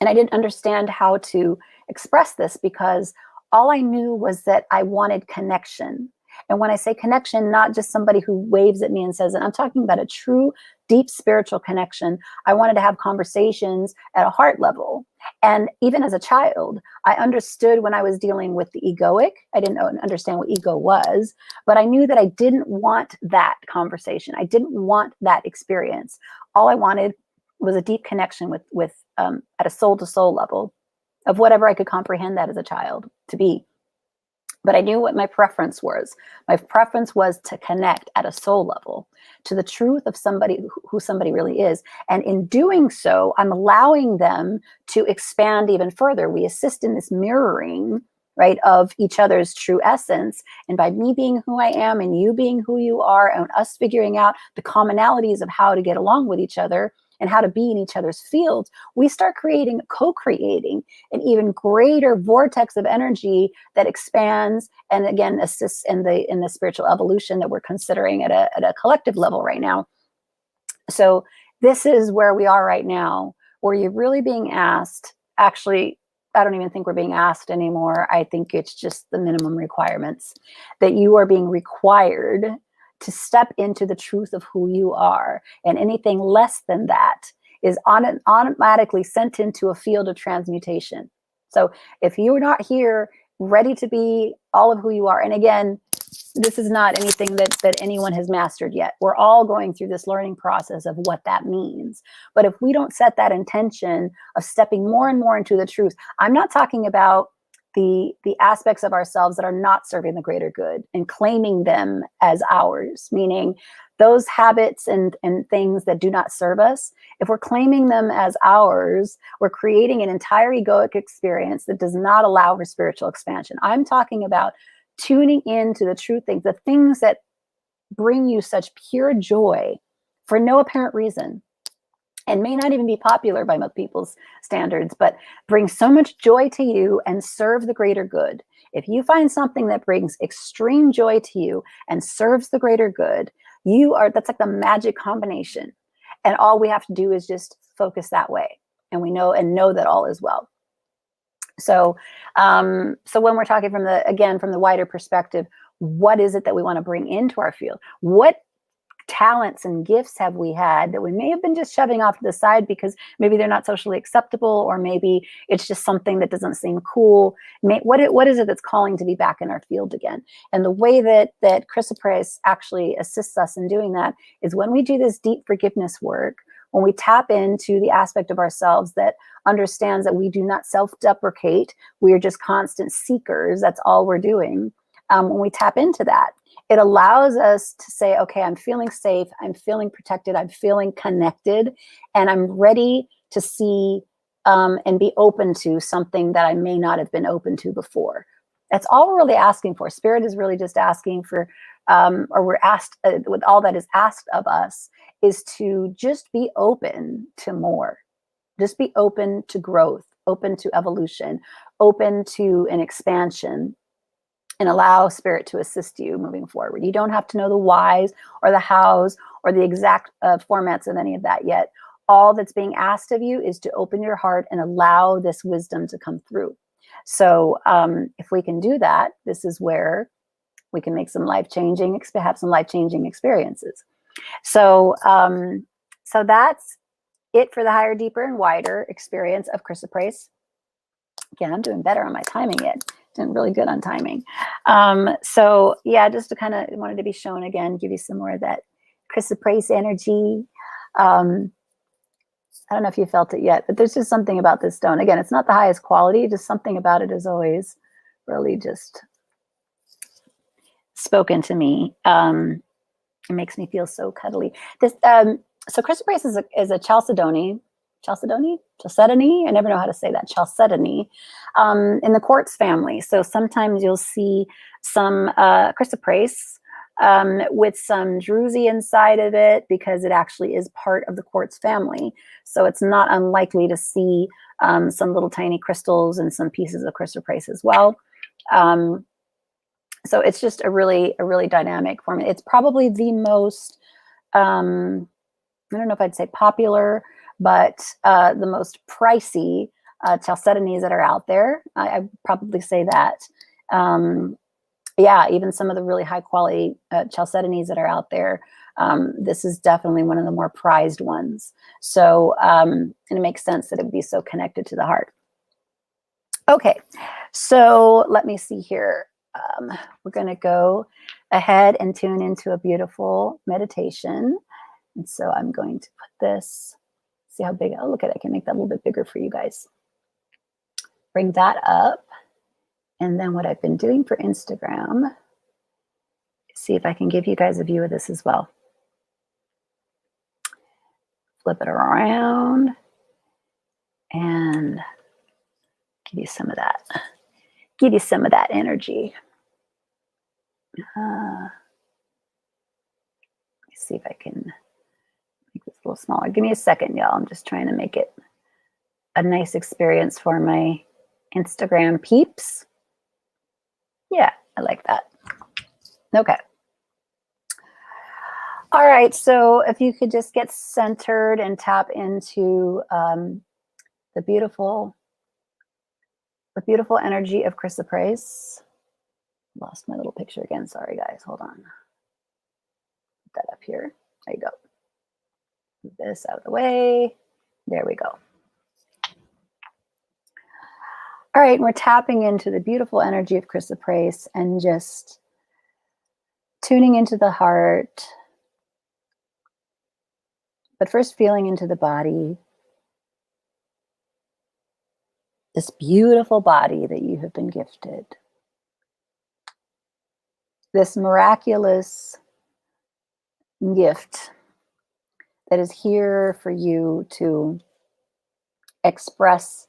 and I didn't understand how to express this because all I knew was that I wanted connection. And when I say connection, not just somebody who waves at me and says, and I'm talking about a true, deep spiritual connection. I wanted to have conversations at a heart level. And even as a child, I understood when I was dealing with the egoic, I didn't understand what ego was, but I knew that I didn't want that conversation. I didn't want that experience. All I wanted was a deep connection with at a soul to soul level of whatever I could comprehend that as a child to be. But I knew what my preference was. My preference was to connect at a soul level to the truth of somebody, who somebody really is. And in doing so, I'm allowing them to expand even further. We assist in this mirroring, right, of each other's true essence. And by me being who I am and you being who you are, and us figuring out the commonalities of how to get along with each other and how to be in each other's fields, we start co-creating an even greater vortex of energy that expands and again assists in the spiritual evolution that we're considering at a collective level right now. So this is where we are right now, where you're really being asked. Actually, I don't even think we're being asked anymore. I think it's just the minimum requirements that you are being required to step into the truth of who you are. And anything less than that is automatically sent into a field of transmutation. So if you're not here ready to be all of who you are, and again, this is not anything that anyone has mastered yet. We're all going through this learning process of what that means. But if we don't set that intention of stepping more and more into the truth, I'm not talking about the aspects of ourselves that are not serving the greater good and claiming them as ours, meaning those habits and things that do not serve us. If we're claiming them as ours, we're creating an entire egoic experience that does not allow for spiritual expansion. I'm talking about tuning into the true things, the things that bring you such pure joy for no apparent reason, and may not even be popular by most people's standards, but bring so much joy to you and serve the greater good. If you find something that brings extreme joy to you and serves the greater good, that's like the magic combination. And all we have to do is just focus that way. And we know that all is well. So, so when we're talking from the wider perspective, what is it that we want to bring into our field? What talents and gifts have we had that we may have been just shoving off to the side because maybe they're not socially acceptable, or maybe it's just something that doesn't seem cool? What is it that's calling to be back in our field again? And the way that Chrysoprase actually assists us in doing that is when we do this deep forgiveness work, when we tap into the aspect of ourselves that understands that we do not self-deprecate, we are just constant seekers, that's all we're doing. When we tap into that, it allows us to say, okay, I'm feeling safe, I'm feeling protected, I'm feeling connected, and I'm ready to see and be open to something that I may not have been open to before. That's all we're really asking for. Spirit is really just asking for, or we're asked, with all that is asked of us, is to just be open to more. Just be open to growth, open to evolution, open to an expansion, and allow Spirit to assist you moving forward. You don't have to know the whys or the hows or the exact formats of any of that yet. All that's being asked of you is to open your heart and allow this wisdom to come through. So if we can do that, this is where we can make some life-changing, have some life-changing experiences. So, so that's it for the higher, deeper, and wider experience of Chrysoprase. Again, I'm doing better on my timing yet. Doing really good on timing. So yeah, just to kind of wanted to be shown again, give you some more of that Chrysoprase energy. I don't know if you felt it yet, but there's just something about this stone. Again, it's not the highest quality, just something about it is always really just spoken to me. It makes me feel so cuddly. This so Chrysoprase is a chalcedony. Chalcedony? I never know how to say that. Chalcedony in the quartz family. So sometimes you'll see some Chrysoprase with some druzy inside of it, because it actually is part of the quartz family. So it's not unlikely to see some little tiny crystals and some pieces of Chrysoprase as well. So it's just a really dynamic form. It's probably the most, I don't know if I'd say popular, but the most pricey chalcedonies that are out there. I probably say that. Yeah, even some of the really high quality chalcedonies that are out there. This is definitely one of the more prized ones. So, and it makes sense that it would be so connected to the heart. Okay, so let me see here. We're going to go ahead and tune into a beautiful meditation. And so I'm going to put this, see how big, oh, look at it. I can make that a little bit bigger for you guys. Bring that up. And then what I've been doing for Instagram, see if I can give you guys a view of this as well. Flip it around and give you some of that. Give you some of that energy. Let me see if I can make this a little smaller. Give me a second, y'all. I'm just trying to make it a nice experience for my Instagram peeps. Yeah, I like that. Okay. All right, so if you could just get centered and tap into the beautiful energy of Chrysoprase. Lost my little picture again. Sorry, guys. Hold on. Put that up here. There you go. Move this out of the way. There we go. All right, we're tapping into the beautiful energy of Chrysoprase and just tuning into the heart. But first feeling into the body. This beautiful body that you have been gifted. This miraculous gift that is here for you to express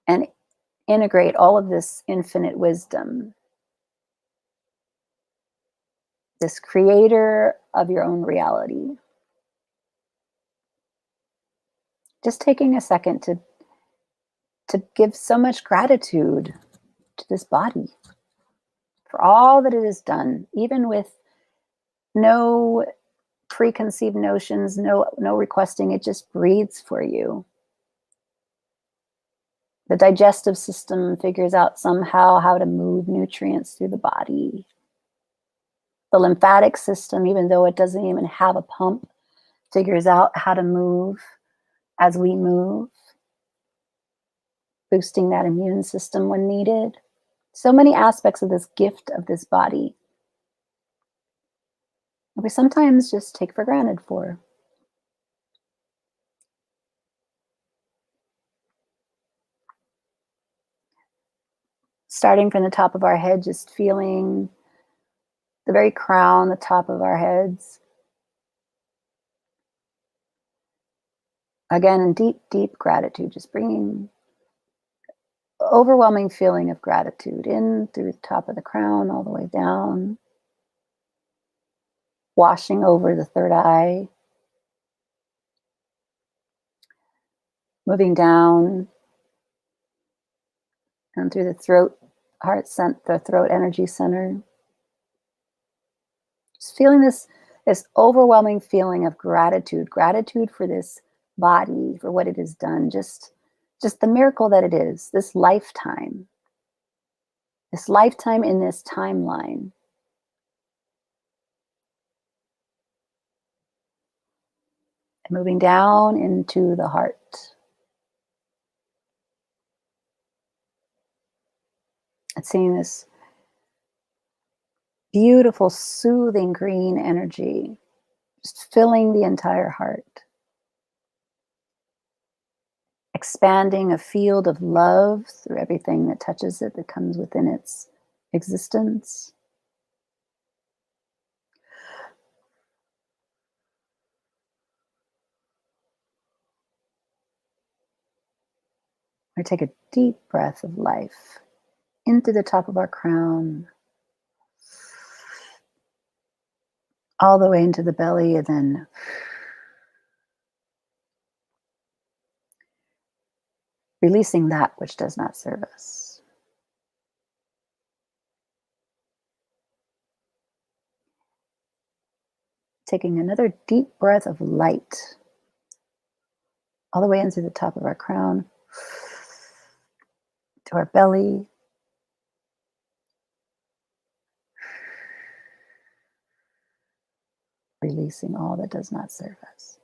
and integrate all of this infinite wisdom. This creator of your own reality. Just taking a second to give so much gratitude to this body for all that it has done, even with no preconceived notions, no requesting. It just breathes for you. The digestive system figures out somehow how to move nutrients through the body. The lymphatic system, even though it doesn't even have a pump, figures out how to move as we move, boosting that immune system when needed. So many aspects of this gift of this body that we sometimes just take for granted for. Starting from the top of our head, just feeling the very crown, the top of our heads. Again, in deep, deep gratitude, just bringing overwhelming feeling of gratitude in through the top of the crown all the way down, washing over the third eye, moving down and through the throat, the throat energy center. Just feeling this overwhelming feeling of gratitude for this body, for what it has done, just the miracle that it is, this lifetime in this timeline. And moving down into the heart. And seeing this beautiful, soothing green energy just filling the entire heart. Expanding a field of love through everything that touches it, that comes within its existence. We take a deep breath of life into the top of our crown, all the way into the belly, and then releasing that which does not serve us. Taking another deep breath of light all the way into the top of our crown, to our belly. Releasing all that does not serve us.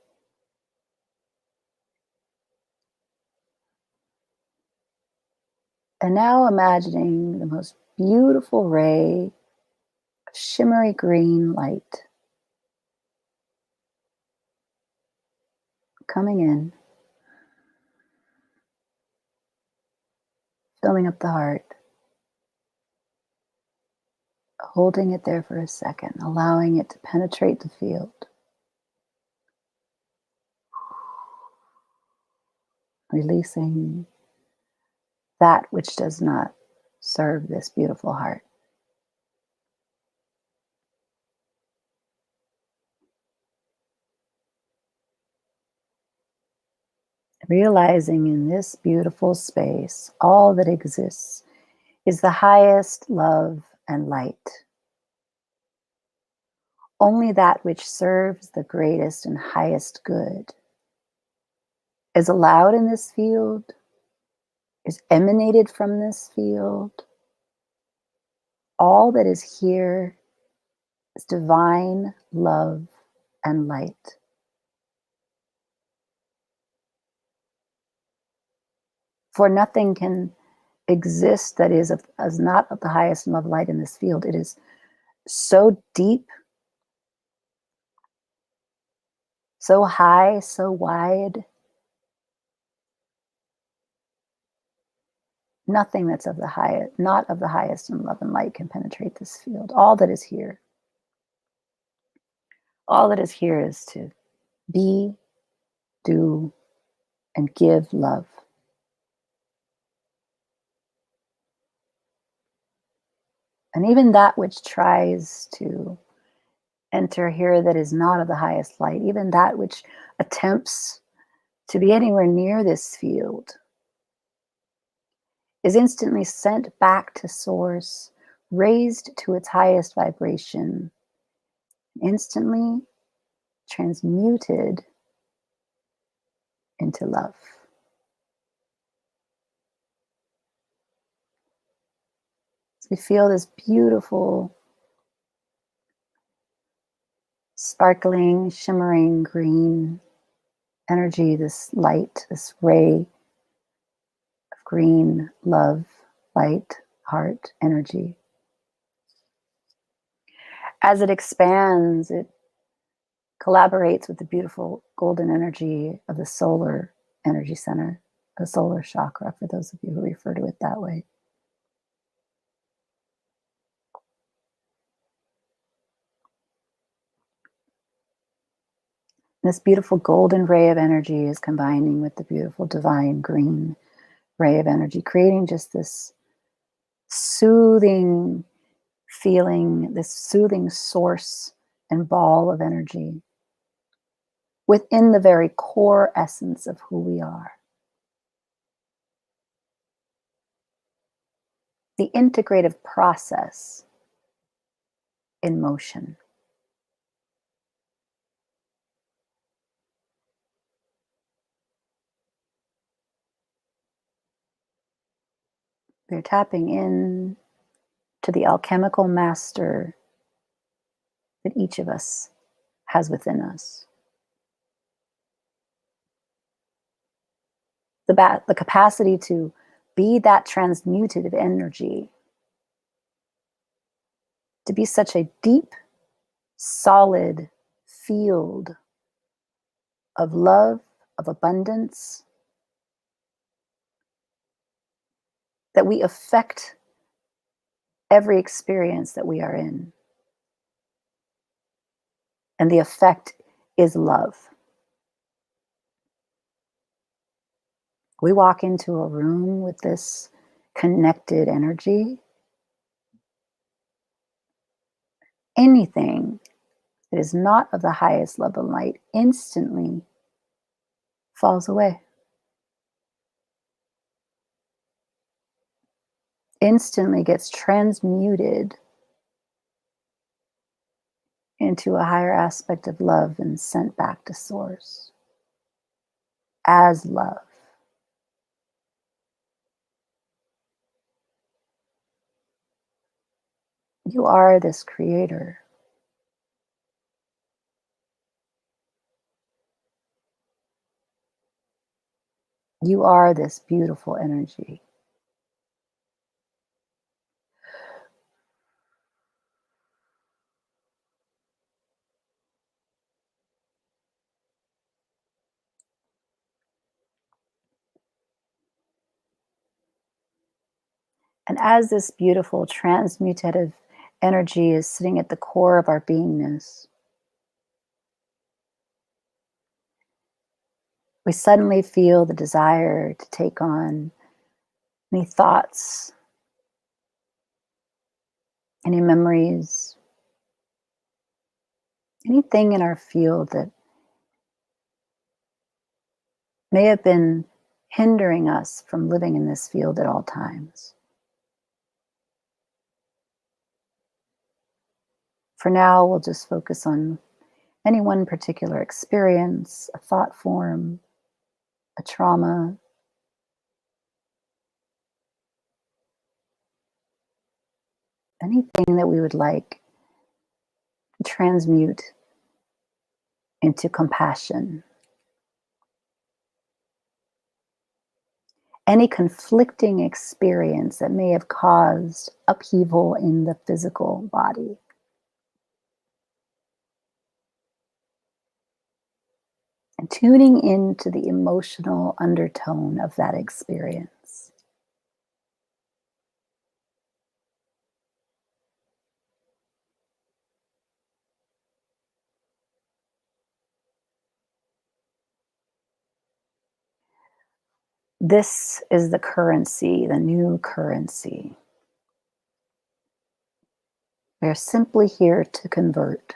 And now imagining the most beautiful ray of shimmery green light coming in, filling up the heart, holding it there for a second, allowing it to penetrate the field. Releasing that which does not serve this beautiful heart. Realizing in this beautiful space, all that exists is the highest love and light. Only that which serves the greatest and highest good is allowed in this field, is emanated from this field. All that is here is divine love and light. For nothing can exist that is not of the highest love light in this field. It is so deep, so high, so wide. Nothing that's of the highest, not of the highest in love and light can penetrate this field. All that is here is to be, do, and give love. And even that which tries to enter here that is not of the highest light, even that which attempts to be anywhere near this field, is instantly sent back to source, raised to its highest vibration, instantly transmuted into love. So we feel this beautiful, sparkling, shimmering green energy, this light, this ray of green love, light, heart, energy. As it expands, it collaborates with the beautiful golden energy of the solar energy center, the solar chakra, for those of you who refer to it that way. This beautiful golden ray of energy is combining with the beautiful divine green ray of energy, creating just this soothing feeling, this soothing source and ball of energy within the very core essence of who we are. The integrative process in motion. We're tapping in to the alchemical master that each of us has within us. The capacity to be that transmutative energy, to be such a deep, solid field of love, of abundance, that we affect every experience that we are in. And the effect is love. We walk into a room with this connected energy. Anything that is not of the highest love and light instantly falls away. Instantly gets transmuted into a higher aspect of love and sent back to source as love. You are this creator. You are this beautiful energy. And as this beautiful transmutative energy is sitting at the core of our beingness, we suddenly feel the desire to take on any thoughts, any memories, anything in our field that may have been hindering us from living in this field at all times. For now, we'll just focus on any one particular experience, a thought form, a trauma, anything that we would like to transmute into compassion. Any conflicting experience that may have caused upheaval in the physical body. And tuning into the emotional undertone of that experience. This is the currency, the new currency. We're simply here to convert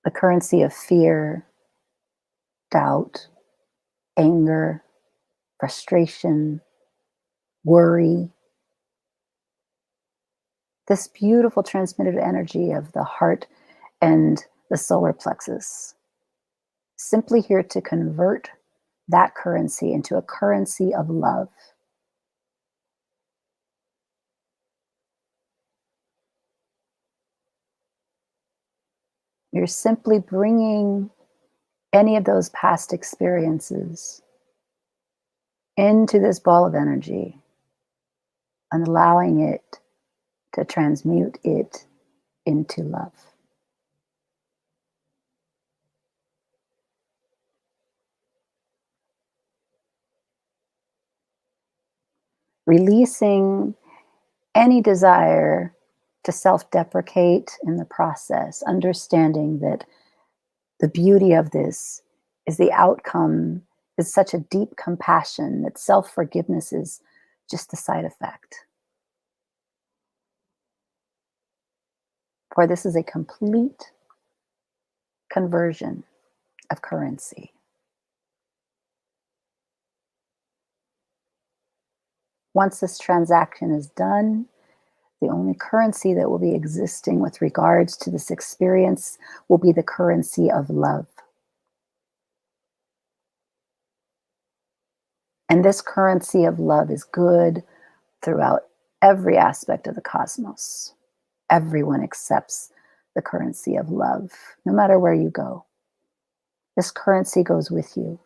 the currency of fear, doubt, anger, frustration, worry. This beautiful transmitted energy of the heart and the solar plexus. Simply here to convert that currency into a currency of love. You're simply bringing any of those past experiences into this ball of energy and allowing it to transmute it into love. Releasing any desire to self-deprecate in the process, understanding that the beauty of this is the outcome is such a deep compassion that self-forgiveness is just the side effect. For this is a complete conversion of currency. Once this transaction is done, the only currency that will be existing with regards to this experience will be the currency of love. And this currency of love is good throughout every aspect of the cosmos. Everyone accepts the currency of love, no matter where you go. This currency goes with you.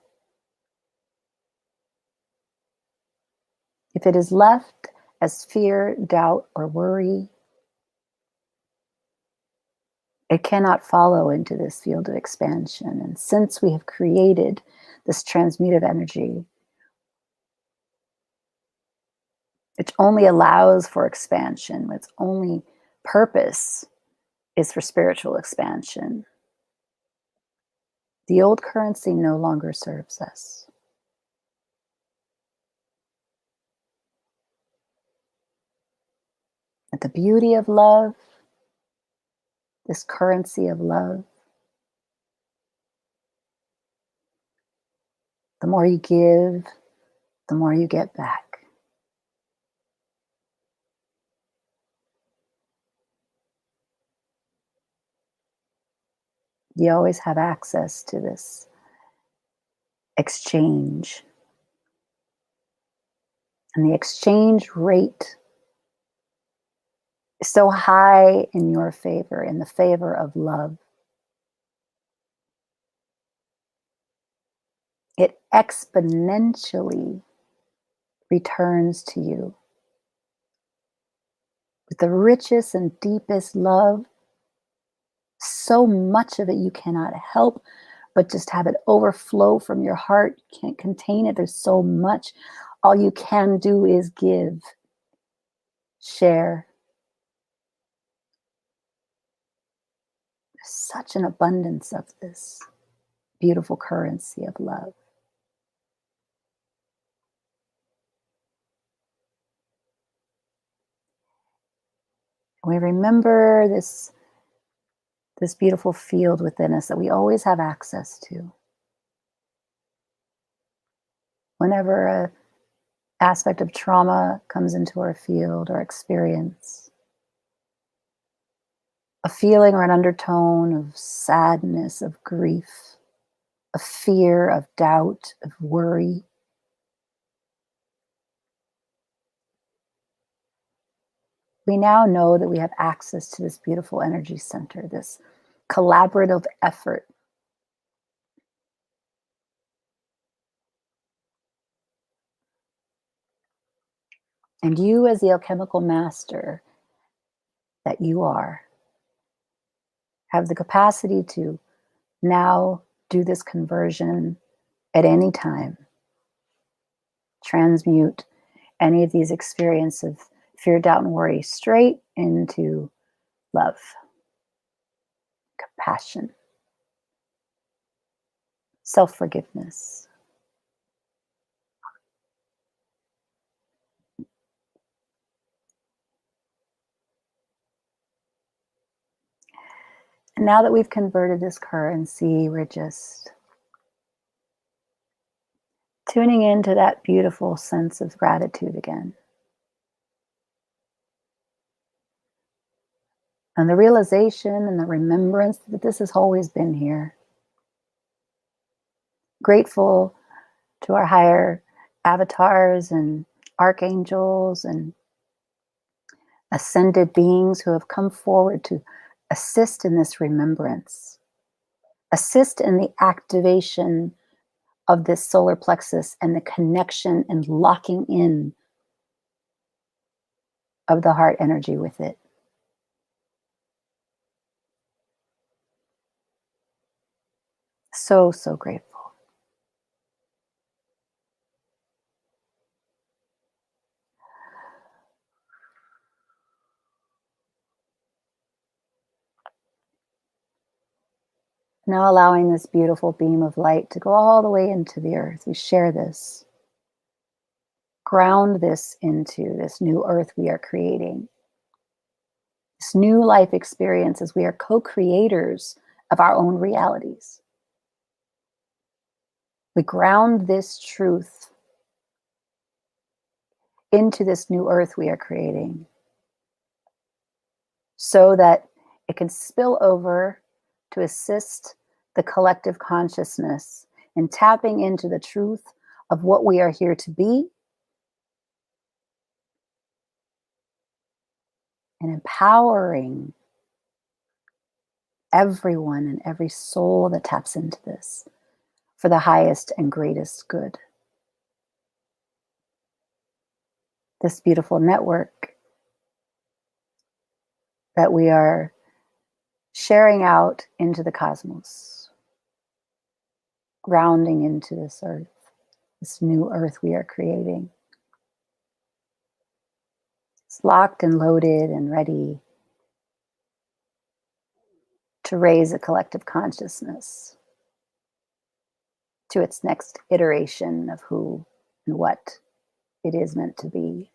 If it is left as fear, doubt, or worry, it cannot follow into this field of expansion. And since we have created this transmutive energy, which only allows for expansion, its only purpose is for spiritual expansion, the old currency no longer serves us. But the beauty of love, this currency of love, the more you give, the more you get back. You always have access to this exchange. And the exchange rate so high in your favor, in the favor of love. It exponentially returns to you with the richest and deepest love. So much of it you cannot help but just have it overflow from your heart. You can't contain it. There's so much. All you can do is give, share. There's such an abundance of this beautiful currency of love. We remember this beautiful field within us that we always have access to. Whenever an aspect of trauma comes into our field or experience, a feeling or an undertone of sadness, of grief, of fear, of doubt, of worry, we now know that we have access to this beautiful energy center, this collaborative effort. And you, as the alchemical master that you are, have the capacity to now do this conversion at any time. Transmute any of these experiences of fear, doubt, and worry straight into love, compassion, self-forgiveness. And now that we've converted this currency, we're just tuning into that beautiful sense of gratitude again. And the realization and the remembrance that this has always been here. Grateful to our higher avatars and archangels and ascended beings who have come forward to assist in this remembrance, assist in the activation of this solar plexus and the connection and locking in of the heart energy with it. So, so grateful. Now allowing this beautiful beam of light to go all the way into the earth. We share this. Ground this into this new earth we are creating. This new life experience as we are co-creators of our own realities. We ground this truth into this new earth we are creating so that it can spill over to assist the collective consciousness in tapping into the truth of what we are here to be and empowering everyone and every soul that taps into this for the highest and greatest good. This beautiful network that we are sharing out into the cosmos, grounding into this earth, this new earth we are creating. It's locked and loaded and ready to raise a collective consciousness to its next iteration of who and what it is meant to be.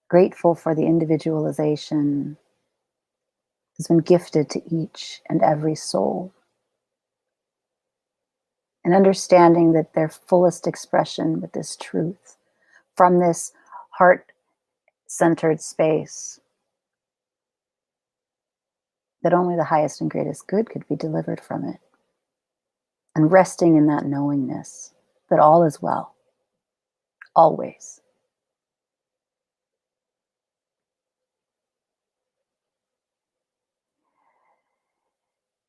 Grateful for the individualization that's been gifted to each and every soul. And understanding that their fullest expression with this truth from this heart-centered space that only the highest and greatest good could be delivered from it. And resting in that knowingness that all is well, always.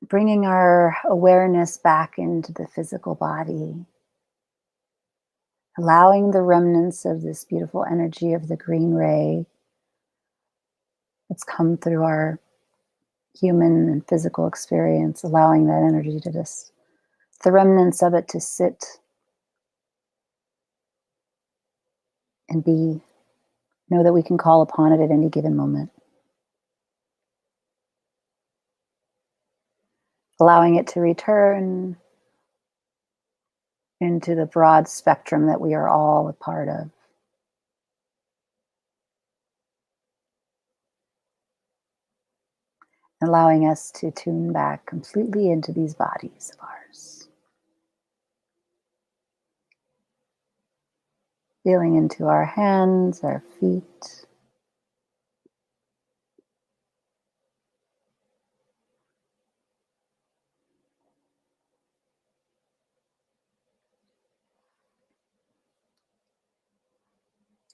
Bringing our awareness back into the physical body, allowing the remnants of this beautiful energy of the green ray that's come through our human and physical experience, allowing that energy to just, the remnants of it to sit and be, know that we can call upon it at any given moment. Allowing it to return into the broad spectrum that we are all a part of. Allowing us to tune back completely into these bodies of ours. Feeling into our hands, our feet.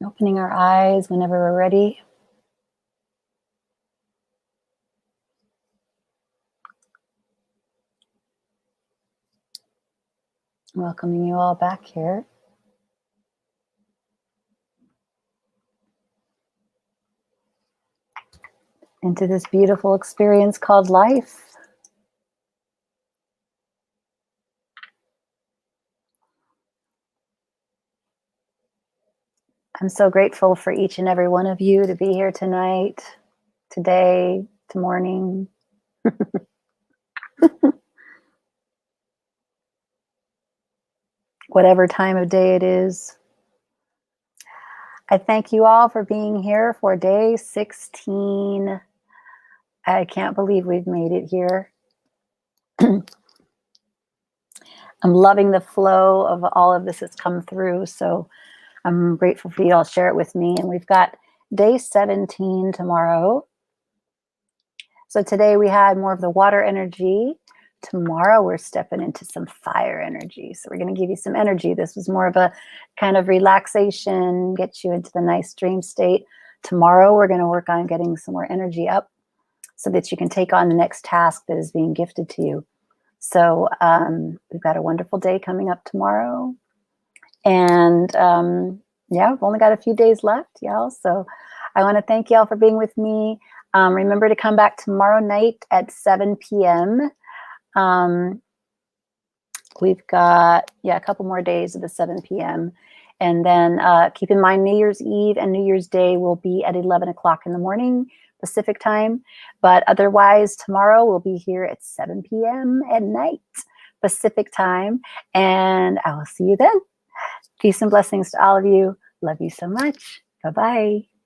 Opening our eyes whenever we're ready. Welcoming you all back here. Into this beautiful experience called life. I'm so grateful for each and every one of you to be here tonight, today, to morning. Whatever time of day it is. I thank you all for being here for day 16. I can't believe we've made it here. I'm loving the flow of all of this that's come through. So I'm grateful for you all to share it with me. And we've got day 17 tomorrow. So today we had more of the water energy. Tomorrow we're stepping into some fire energy. So we're going to give you some energy. This was more of a kind of relaxation, get you into the nice dream state. Tomorrow we're going to work on getting some more energy up so that you can take on the next task that is being gifted to you. So we've got a wonderful day coming up tomorrow. And yeah, we've only got a few days left, y'all. So I want to thank y'all for being with me. Remember to come back tomorrow night at 7 p.m. We've got, a couple more days of the 7 p.m. And then keep in mind, New Year's Eve and New Year's Day will be at 11 o'clock in the morning, Pacific time. But otherwise, tomorrow we'll be here at 7 p.m. at night, Pacific time. And I will see you then. Peace and blessings to all of you. Love you so much. Bye-bye.